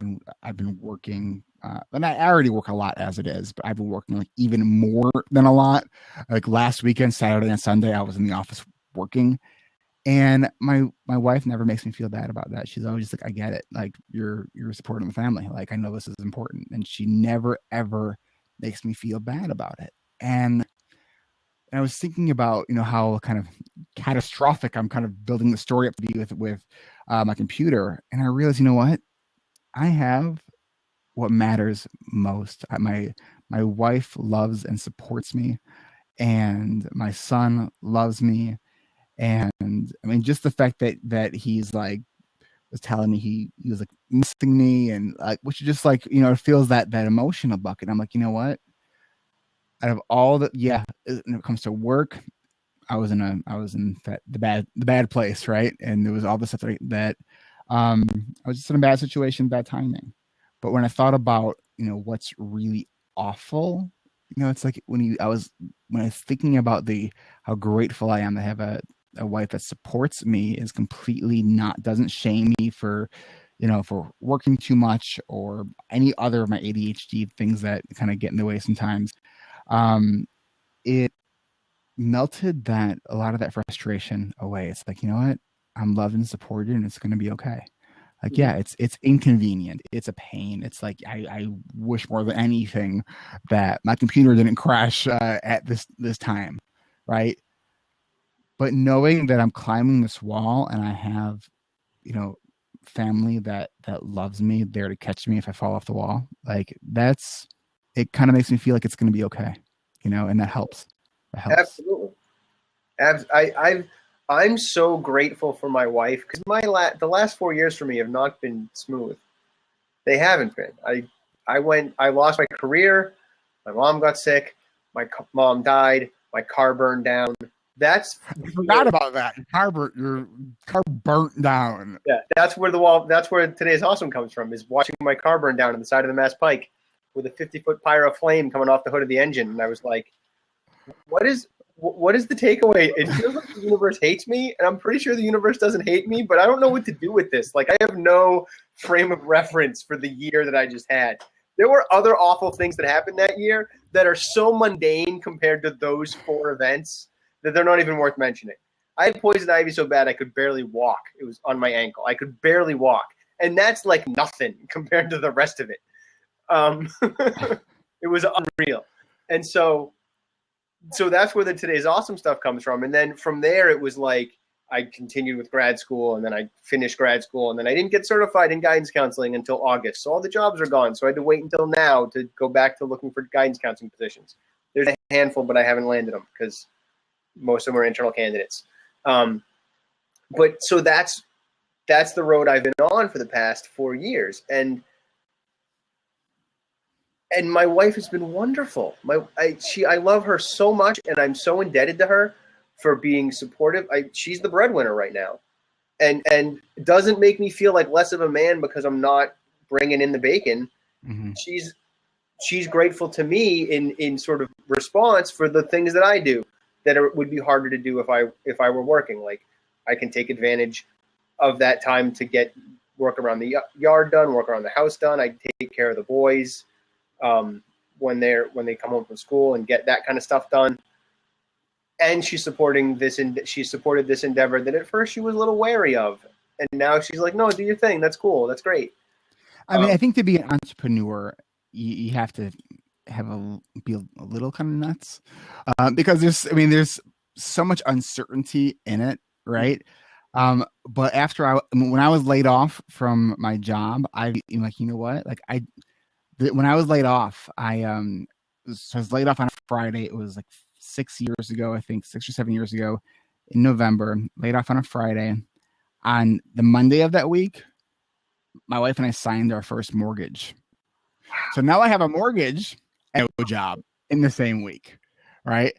been working, and I already work a lot as it is, but I've been working like even more than a lot. Like last weekend, Saturday and Sunday, I was in the office working, and my wife never makes me feel bad about that. She's always just like, I get it. Like, you're supporting the family. Like, I know this is important, and she never ever makes me feel bad about it. And I was thinking about, how kind of catastrophic I'm kind of building the story up to be with my computer. And I realized, what? I have what matters most. My wife loves and supports me, and my son loves me. And I mean, just the fact that he's like, was telling me he was like missing me, and like, which is just like, it feels that emotional bucket. I'm like, you know what? Out of all when it comes to work, I was in the bad place, right? And there was all the stuff that I was just in a bad situation, bad timing. But when I thought about, what's really awful, it's like when I was thinking about how grateful I am to have a wife that supports me, is completely doesn't shame me for working too much or any other of my ADHD things that kind of get in the way sometimes. It melted a lot of that frustration away. It's like, what? I'm loved and supported, and it's going to be okay. Like, yeah, it's inconvenient. It's a pain. It's like, I wish more than anything that my computer didn't crash at this time, right? But knowing that I'm climbing this wall, and I have, family that loves me there to catch me if I fall off the wall, like, it kind of makes me feel like it's going to be okay, and that helps. Absolutely. I'm so grateful for my wife, because the last 4 years for me have not been smooth. They haven't been. I lost my career. My mom got sick. My mom died. My car burned down. I forgot about that. Your car burnt down. Yeah, that's where today's awesome comes from, is watching my car burn down on the side of the Mass Pike with a 50-foot pyro flame coming off the hood of the engine. And I was like, what is the takeaway? It feels like the universe hates me, and I'm pretty sure the universe doesn't hate me, but I don't know what to do with this. Like, I have no frame of reference for the year that I just had. There were other awful things that happened that year that are so mundane compared to those 4 events that they're not even worth mentioning. I had poison ivy so bad I could barely walk. It was on my ankle. I could barely walk. And that's like nothing compared to the rest of it. It was unreal. And so that's where the today's awesome stuff comes from. And then from there, it was like, I continued with grad school, and then I finished grad school, and then I didn't get certified in guidance counseling until August. So all the jobs are gone. So I had to wait until now to go back to looking for guidance counseling positions. There's a handful, but I haven't landed them because Most of them are internal candidates. But so that's the road I've been on for the past 4 years. And my wife has been wonderful. I love her so much, and I'm so indebted to her for being supportive. She's the breadwinner right now, and doesn't make me feel like less of a man because I'm not bringing in the bacon. Mm-hmm. She's grateful to me in sort of response for the things that I do that would be harder to do if I were working. Like, I can take advantage of that time to get work around the yard done, work around the house done. I take care of the boys when they come home from school and get that kind of stuff done. And she's supporting this, and she supported this endeavor that at first she was a little wary of, and now she's like, "No, do your thing. That's cool. That's great." I mean, I think to be an entrepreneur, you have to be a little kind of nuts because there's so much uncertainty in it, right? But when I was laid off from my job, I'm like, you know what? Like when I was laid off, I was laid off on a Friday. It was like 6 years ago, I think 6 or 7 years ago, in November. Laid off on a Friday. On the Monday of that week, my wife and I signed our first mortgage. So now I have a mortgage and a job in the same week, right?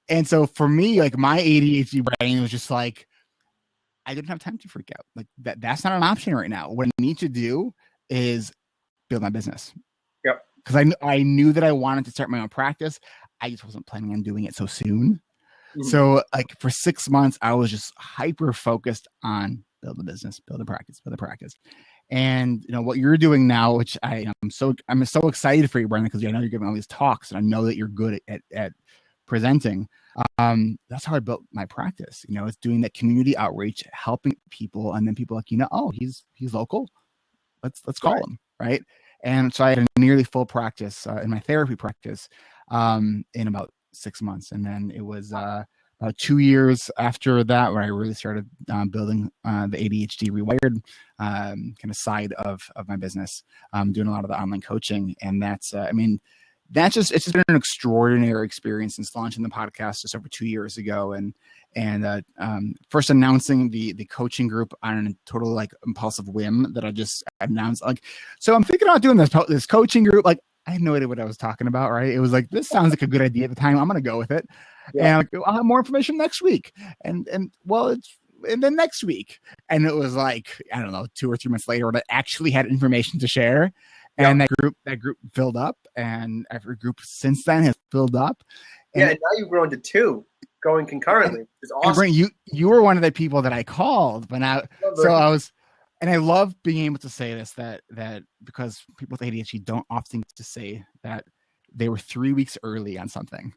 And so for me, like, my ADHD brain was just like, I didn't have time to freak out. Like, that's not an option right now. What I need to do is build my business. Yep. Because I knew that I wanted to start my own practice. I just wasn't planning on doing it so soon. Mm-hmm. So like for 6 months, I was just hyper focused on build the business, build the practice. And what you're doing now, which I'm so excited for you, Brendan, because I know you're giving all these talks, and I know that you're good at presenting. That's how I built my practice. It's doing that community outreach, helping people, and then people like, oh, he's local. Let's call him, right? And so I had a nearly full practice in my therapy practice in about 6 months, and then it was about 2 years after that where I really started building the ADHD reWired kind of side of my business, doing a lot of the online coaching. And it's just been an extraordinary experience since launching the podcast just over 2 years ago, and first announcing the coaching group on a total like impulsive whim that I just announced. Like, so I'm thinking about doing this coaching group. Like, I had no idea what I was talking about, right? It was like, this sounds like a good idea at the time. I'm going to go with it. Yeah. And I'll have more information next week. And then next week. And it was like, I don't know, 2 or 3 months later, when I actually had information to share. And that group filled up, and every group since then has filled up. And now you've grown to 2 going concurrently, which is awesome. And Brent, you were one of the people that I called, but and I love being able to say this, that because people with ADHD don't often get to say that they were 3 weeks early on something,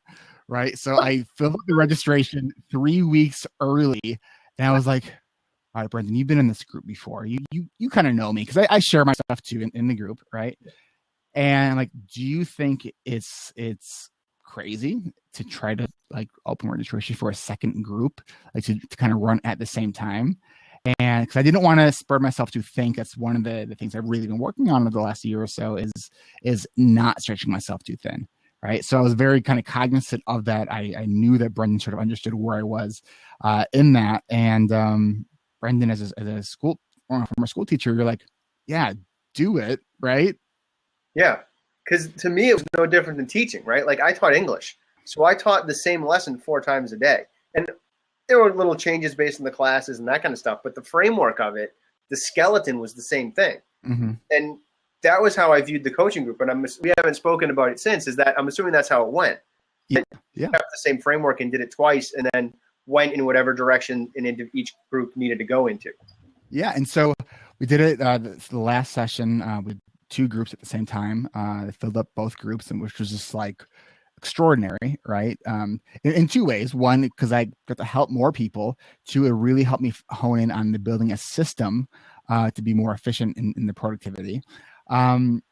right? So I filled out the registration 3 weeks early, and I was like, all right, Brendan, you've been in this group before. You kind of know me, because I share my stuff too in the group, right? And like, do you think it's crazy to try to like open registration for a second group, like to kind of run at the same time? And because I didn't want to spur myself to think, that's one of the things I've really been working on over the last year or so is not stretching myself too thin, right? So I was very kind of cognizant of that. I knew that Brendan sort of understood where I was in that. And Brendan, as a former school teacher, you're like, yeah, do it, right? Yeah, because to me, it was no different than teaching, right? Like, I taught English. So I taught the same lesson 4 times a day. And there were little changes based on the classes and that kind of stuff, but the framework of it, the skeleton was the same thing. Mm-hmm. And that was how I viewed the coaching group. And we haven't spoken about it since, is that I'm assuming that's how it went. Yeah. Kept the same framework and did it twice, and then went in whatever direction and into each group needed to go into. Yeah. And so we did it the last session with 2 groups at the same time. They filled up both groups, and which was just like extraordinary, right? In 2 ways. One, because I got to help more people. 2, it really helped me hone in on the building a system to be more efficient in the productivity. And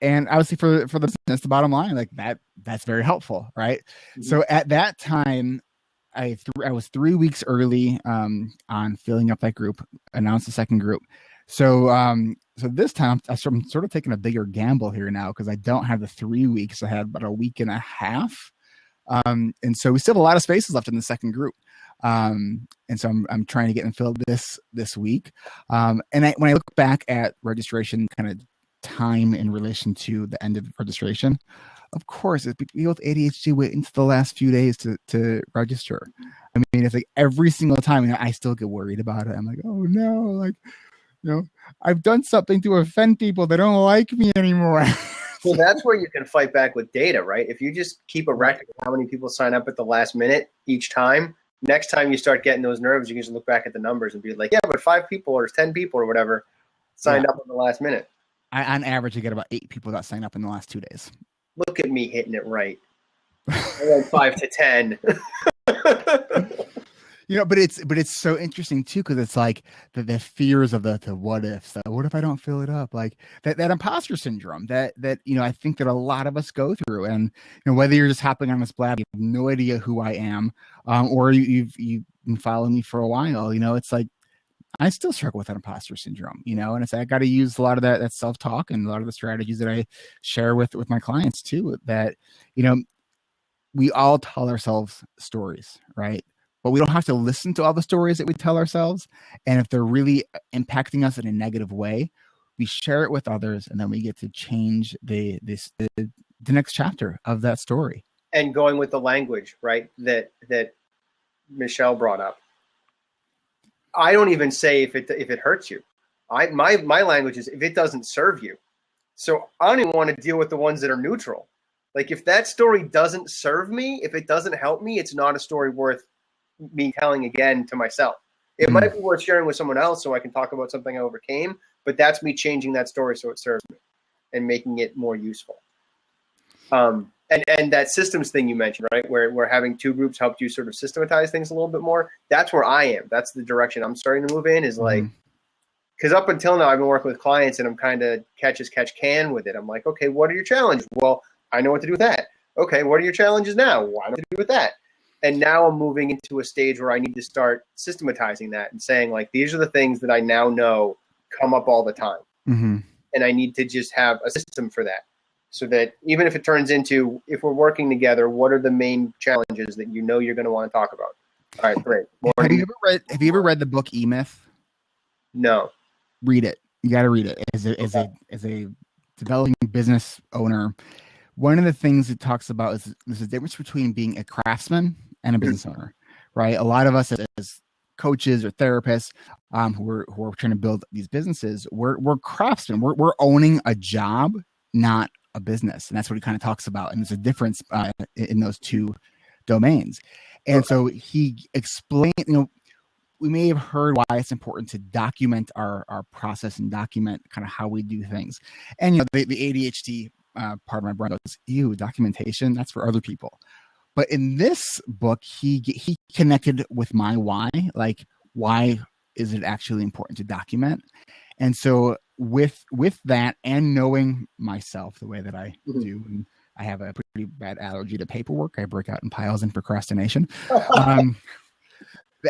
obviously for the business, the bottom line, like that's very helpful, right? Mm-hmm. So at that time, I was 3 weeks early on filling up that group, announced the second group. So this time I'm sort of taking a bigger gamble here now, because I don't have the 3 weeks. I had about a week and a half And so we still have a lot of spaces left in the second group. And so I'm trying to get them filled this week. And when I look back at registration kind of time in relation to the end of registration, of course, if people with ADHD wait until the last few days to register. I mean, it's like every single time, I still get worried about it. I'm like, oh no, like, I've done something to offend people that don't like me anymore. Well, that's where you can fight back with data, right? If you just keep a record of how many people sign up at the last minute each time, next time you start getting those nerves, you can just look back at the numbers and be like, yeah, but 5 people or 10 people or whatever signed up at the last minute. On average, I get about 8 people that sign up in the last 2 days. Look at me hitting it right. I went 5 to 10. But it's so interesting too, because it's like the fears of the what ifs. What if I don't fill it up? Like that imposter syndrome that I think that a lot of us go through. And whether you're just hopping on this blab, you have no idea who I am, or you've been following me for a while. It's like I still struggle with that imposter syndrome. And it's I got to use a lot of that self talk and a lot of the strategies that I share with my clients too. That we all tell ourselves stories, right? But we don't have to listen to all the stories that we tell ourselves. And if they're really impacting us in a negative way, we share it with others, and then we get to change the next chapter of that story. And going with the language, right, that Michelle brought up. I don't even say if it hurts you. My language is if it doesn't serve you. So I don't even want to deal with the ones that are neutral. Like if that story doesn't serve me, if it doesn't help me, it's not a story worth me telling again to myself. It might be worth sharing with someone else so I can talk about something I overcame, but that's me changing that story so it serves me and making it more useful. And that systems thing you mentioned, right, where having 2 groups helped you sort of systematize things a little bit more, that's where I am. That's the direction I'm starting to move in, is like, because up until now I've been working with clients and I'm kind of catch as catch can with it. I'm like, okay, what are your challenges? Well, I know what to do with that. Okay, what are your challenges now? Well, I know what to do with that. And now I'm moving into a stage where I need to start systematizing that and saying, like, these are the things that I now know come up all the time. Mm-hmm. And I need to just have a system for that. So that even if it turns into, if we're working together, what are the main challenges that you're going to want to talk about? All right, great. Have you ever read the book E-Myth? No. Read it. You got to read it. As a developing business owner, one of the things it talks about is there's a difference between being a craftsman and a business owner, right? A lot of us as coaches or therapists who are trying to build these businesses, we're craftsmen. We're owning a job, not a business. And that's what he kind of talks about. And there's a difference in those 2 domains. And so he explained, we may have heard why it's important to document our process and document kind of how we do things. And, the ADHD part of my brain goes, ew, documentation, that's for other people. But in this book, he connected with my why, like, why is it actually important to document? And so with that, and knowing myself the way that I do, and I have a pretty bad allergy to paperwork. I break out in piles and procrastination.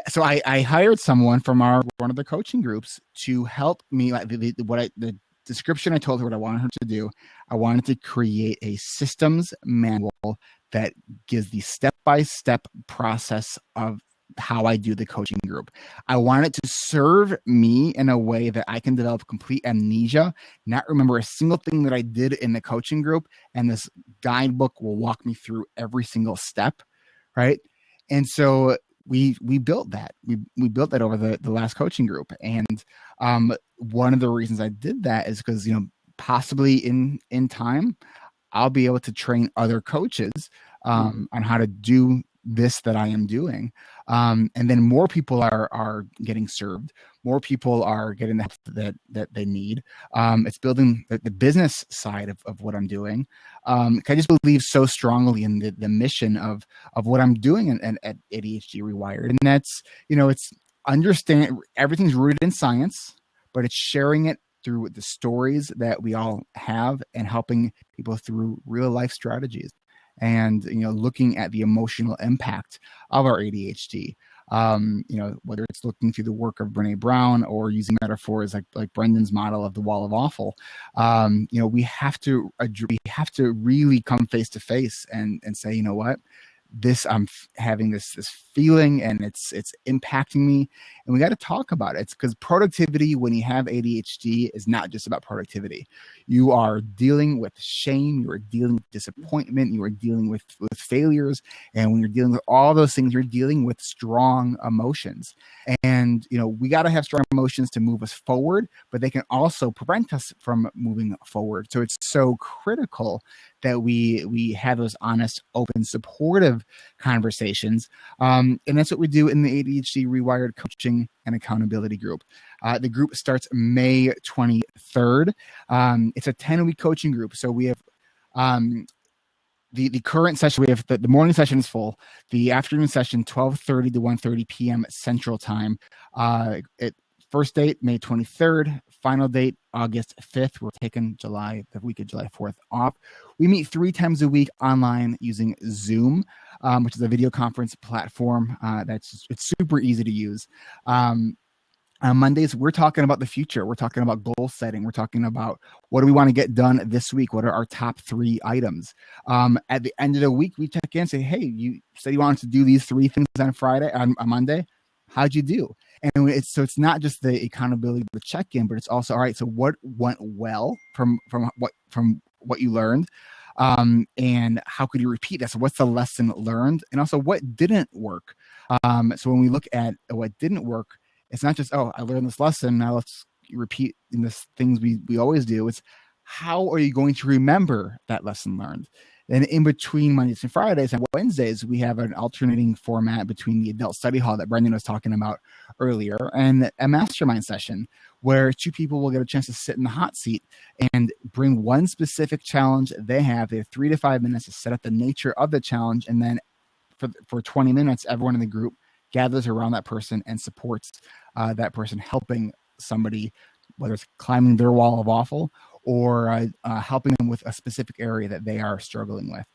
So I hired someone from one of the coaching groups to help me. Like the description, I told her what I wanted her to do. I wanted to create a systems manual that gives the step-by-step process of how I do the coaching group. I want it to serve me in a way that I can develop complete amnesia, not remember a single thing that I did in the coaching group. And this guidebook will walk me through every single step. Right. And so we built that. We built that over the last coaching group. And one of the reasons I did that is because, possibly in time, I'll be able to train other coaches on how to do this that I am doing. And then more people are getting served. More people are getting the help that they need. It's building the business side of what I'm doing. I just believe so strongly in the mission of what I'm doing at ADHD reWired. And that's, it's understand everything's rooted in science, but it's sharing it through the stories that we all have and helping people through real life strategies. And, looking at the emotional impact of our ADHD, whether it's looking through the work of Brene Brown or using metaphors like Brendan's model of the wall of awful, we have to really come face to face and say, you know what, I'm having this feeling, and it's impacting me, and we got to talk about it. It's because productivity, when you have ADHD, is not just about productivity. You are dealing with shame, you are dealing with disappointment, you are dealing with failures, and when you're dealing with all those things, you're dealing with strong emotions. And we got to have strong emotions to move us forward, but they can also prevent us from moving forward. So it's so critical that we have those honest, open, supportive conversations. And that's what we do in the ADHD reWired coaching and accountability group. The group starts May 23rd. It's a 10-week coaching group. So we have the current session. We have the morning session is full. The afternoon session, 12:30 to 1:30 p.m. Central Time. First date, May 23rd. Final date, August 5th. We're taking the week of July 4th off. We meet 3 times a week online using Zoom, which is a video conference platform. It's super easy to use. On Mondays, we're talking about the future. We're talking about goal setting. We're talking about what do we want to get done this week? What are our top 3 items? At the end of the week, we check in and say, hey, you said you wanted to do these 3 things on Monday. How'd you do? And it's not just the accountability, the check-in, but it's also, all right, so what went well from what you learned? And how could you repeat that? So what's the lesson learned? And also what didn't work? So when we look at what didn't work, it's not just, I learned this lesson, now let's repeat in this things we always do. It's how are you going to remember that lesson learned? And in between Mondays and Fridays and Wednesdays, we have an alternating format between the adult study hall that Brendan was talking about earlier and a mastermind session where 2 people will get a chance to sit in the hot seat and bring one specific challenge they have. They have 3 to 5 minutes to set up the nature of the challenge. And then for 20 minutes, everyone in the group gathers around that person and supports that person helping somebody, whether it's climbing their wall of awful or helping them with a specific area that they are struggling with.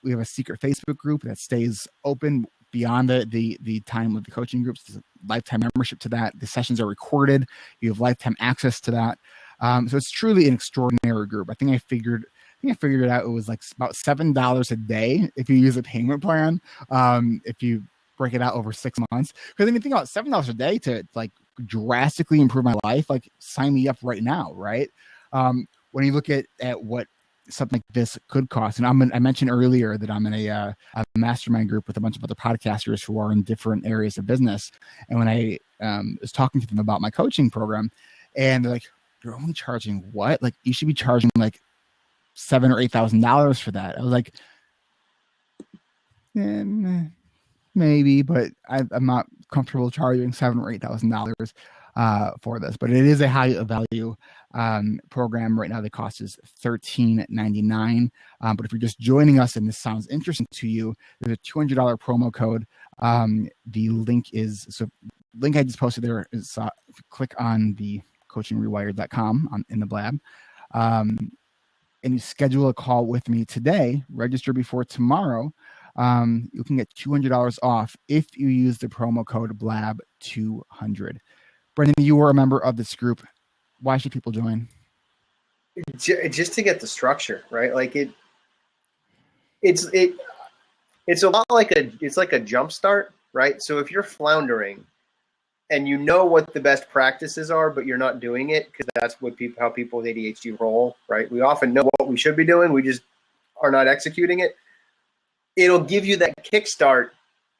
We have a secret Facebook group that stays open beyond the time of the coaching groups. There's a lifetime membership to that. The sessions are recorded. You have lifetime access to that. So it's truly an extraordinary group. I think I figured it out. It was like about $7 a day if you use a payment plan. If you break it out over 6 months, because I mean, think about $7 a day to like drastically improve my life. Like, sign me up right now, right? When you look at what something like this could cost, and I mentioned earlier that I'm in a mastermind group with a bunch of other podcasters who are in different areas of business, and when I was talking to them about my coaching program, and they're like, "You're only charging what? Like, you should be charging like $7,000 or $8,000 for that." I was like, maybe, but I'm not comfortable charging $7,000 or $8,000 for this. But it is a high value program right now. The cost is $13.99. But if you're just joining us and this sounds interesting to you, there's a $200 promo code. The link I just posted there is if you click on the coachingrewired.com in the blab. And you schedule a call with me today, register before tomorrow. You can get $200 off if you use the promo code BLAB200. Brendan, you were a member of this group. Why should people join? Just to get the structure, right? Like it's a lot like a jump start, right? So if you're floundering and you know what the best practices are, but you're not doing it because that's how people with ADHD roll, right? We often know what we should be doing, we just are not executing it. It'll give you that kickstart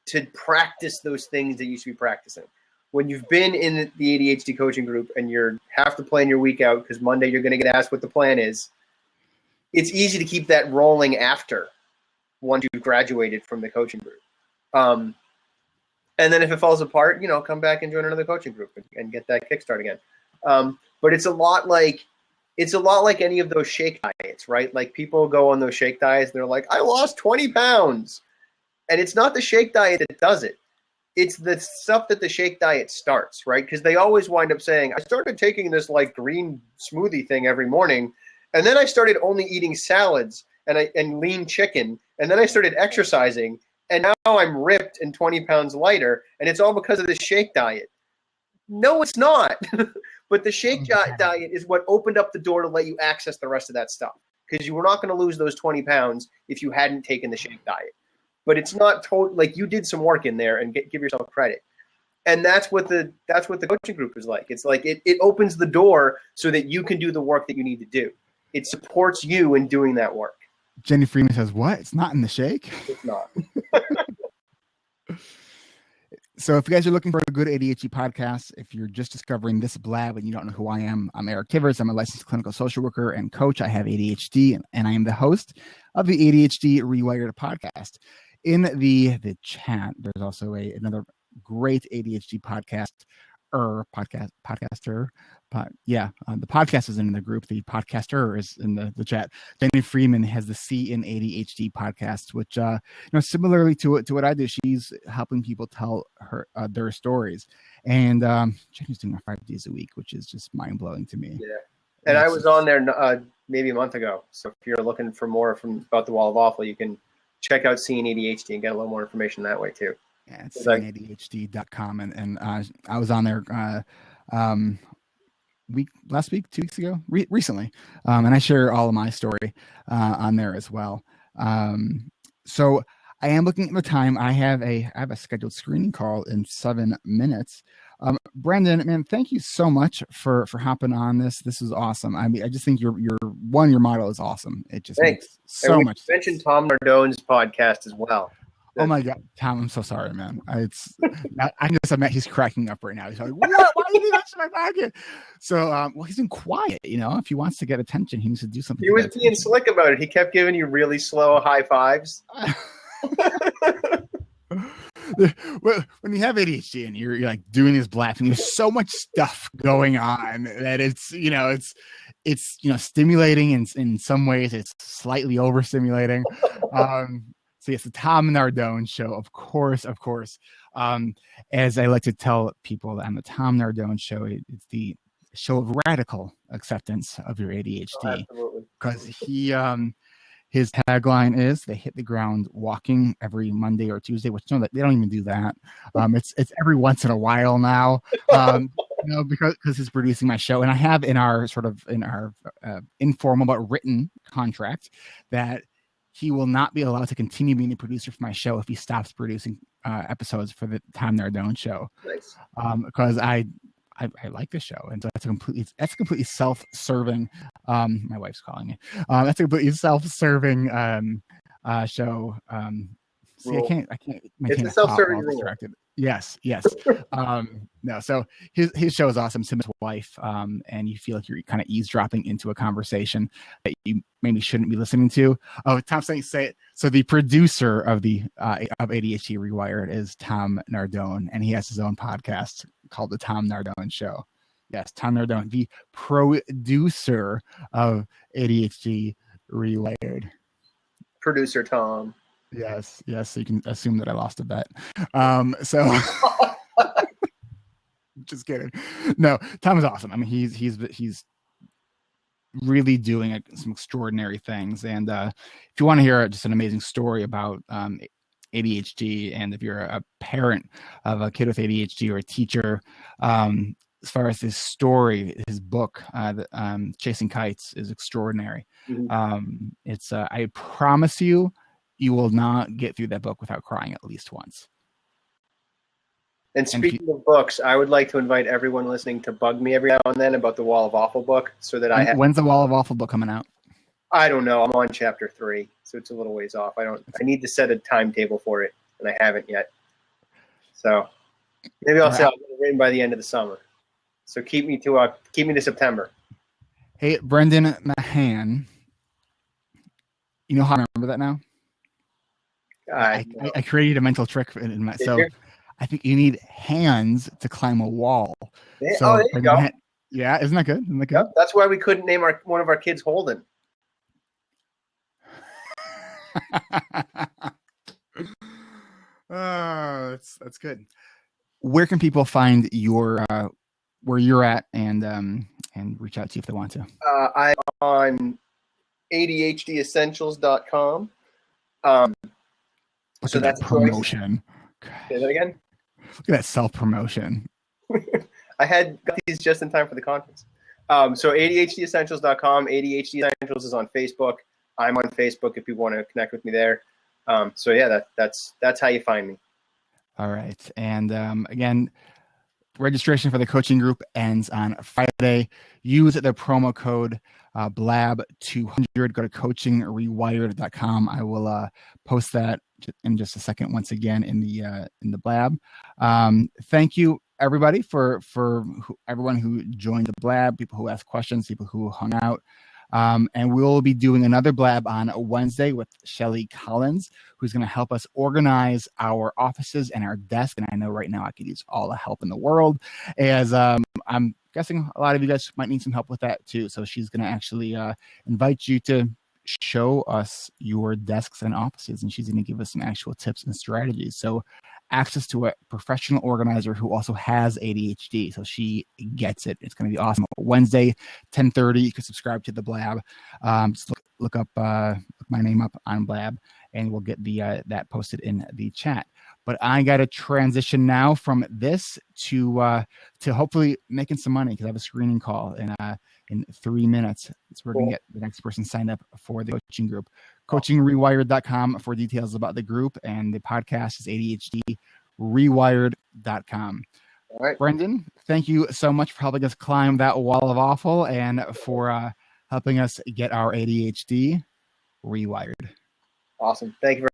to practice those things that you should be practicing. When you've been in the ADHD coaching group and you have to plan your week out because Monday you're going to get asked what the plan is, it's easy to keep that rolling after once you've graduated from the coaching group. And then if it falls apart, come back and join another coaching group and get that kickstart again. But it's a lot like any of those shake diets, right? Like, people go on those shake diets, they're like, I lost 20 pounds. And it's not the shake diet that does it. It's the stuff that the shake diet starts, right? Because they always wind up saying, I started taking this like green smoothie thing every morning, and then I started only eating salads and lean chicken, and then I started exercising, and now I'm ripped and 20 pounds lighter, and it's all because of this shake diet. No, it's not. But the shake diet is what opened up the door to let you access the rest of that stuff, because you were not going to lose those 20 pounds if you hadn't taken the shake diet. but it's not total. Like you did some work in there and give yourself credit. And that's what the coaching group is like. It's like it opens the door so that you can do the work that you need to do. It supports you in doing that work. Jenny Freeman says, "What? It's not in the shake." It's not. So if you guys are looking for a good ADHD podcast, if you're just discovering this blab and you don't know who I am, I'm Eric Tivers. I'm a licensed clinical social worker and coach. I have ADHD, and I am the host of the ADHD reWired podcast. In the chat, there's also another great ADHD podcaster. The podcast is in the group. The podcaster is in the chat. Jenny Freeman has the C in ADHD podcast, which similarly to what I do, she's helping people tell their stories. And Jenny's doing it 5 days a week, which is just mind blowing to me. Yeah, and I was on there maybe a month ago. So if you're looking for more about the Wall of Awful, you can check out Seeing ADHD and get a little more information that way too. Yeah, it's ADHD.com, and I was on there last week, 2 weeks ago, recently, and I share all of my story on there as well. So I am looking at the time. I have a scheduled screening call in 7 minutes. Brendan, man, thank you so much for hopping on this. This is awesome. I mean, I just think your model is awesome. It just makes so much sense. Mentioned Tom Nardone's podcast as well. Oh my God, Tom! I'm so sorry, man. I just admit he's cracking up right now. He's like, "What? Why did he mention my podcast?" So, he's been quiet. If he wants to get attention, he needs to do something. He was being slick about it. He kept giving you really slow high fives. When you have ADHD and you're like doing this blast, and there's so much stuff going on that it's stimulating, and in some ways it's slightly overstimulating. So yes, the Tom Nardone Show, of course. As I like to tell people on the Tom Nardone Show, it's the show of radical acceptance of your ADHD. Because his tagline is "They hit the ground walking" every Monday or Tuesday, which they don't even do that. It's every once in a while now. Because he's producing my show, and I have in our informal but written contract that he will not be allowed to continue being the producer for my show if he stops producing episodes for the Tom Nardone Show. Nice. Because I like the show, and so that's a completely self-serving. My wife's calling me. That's a completely self-serving show. See, I can't maintain it's a self-serving rule. Distracted. Yes. No, so his show is awesome. Him and his wife, and you feel like you're kind of eavesdropping into a conversation that you maybe shouldn't be listening to. Oh, Tom's saying, say it. So the producer of of ADHD reWired is Tom Nardone, and he has his own podcast called the Tom Nardone Show. Yes, Tom Nardone, the producer of ADHD reWired. Producer Tom. Yes. So you can assume that I lost a bet. So just kidding. No, Tom is awesome. I mean, he's really doing some extraordinary things. And if you want to hear just an amazing story about ADHD, and if you're a parent of a kid with ADHD or a teacher, as far as his story, his book, Chasing Kites, is extraordinary. Mm-hmm. It's I promise you will not get through that book without crying at least once. And speaking of books, I would like to invite everyone listening to bug me every now and then about the Wall of Awful book, so that When's the Wall of Awful book coming out? I don't know. I'm on chapter 3, so it's a little ways off. I need to set a timetable for it, and I haven't yet. So maybe I'll say I'll get it written by the end of the summer. So keep me to September. Hey, Brendan Mahan. You know how I remember that now? I created a mental trick in my so I think you need hands to climb a wall. Yeah, so there you go. Yeah, isn't that good? Yep, that's why we couldn't name one of our kids Holden. Oh, that's good. Where can people find your where you're at and reach out to you if they want to? I'm on ADHDessentials.com. So that's promotion. Say that again. Look at that self-promotion. I got these just in time for the conference. So ADHDessentials.com. ADHD Essentials is on Facebook. I'm on Facebook if people want to connect with me there. So yeah, that's how you find me. All right. And again, registration for the coaching group ends on Friday. Use the promo code BLAB200. Go to coachingrewired.com. I will post that in just a second once again in the Blab. Thank you everybody for everyone who joined the Blab, people who asked questions, people who hung out. And we'll be doing another Blab on Wednesday with Shelly Collins, who's going to help us organize our offices and our desk. And I know right now I could use all the help in the world, as I'm guessing a lot of you guys might need some help with that too. So she's going to actually invite you to show us your desks and offices, and she's going to give us some actual tips and strategies. So access to a professional organizer who also has ADHD, so she gets it. It's going to be awesome. Wednesday, 10:30. You can subscribe to the Blab. Just look up my name up on Blab, and we'll get the that posted in the chat. But I got to transition now from this to hopefully making some money, because I have a screening call in 3 minutes. So we're going to get the next person signed up for the coaching group. CoachingRewired.com for details about the group, and the podcast is ADHD rewired.com. All right. Brendan, thank you so much for helping us climb that wall of awful, and for helping us get our ADHD rewired. Awesome. Thank you very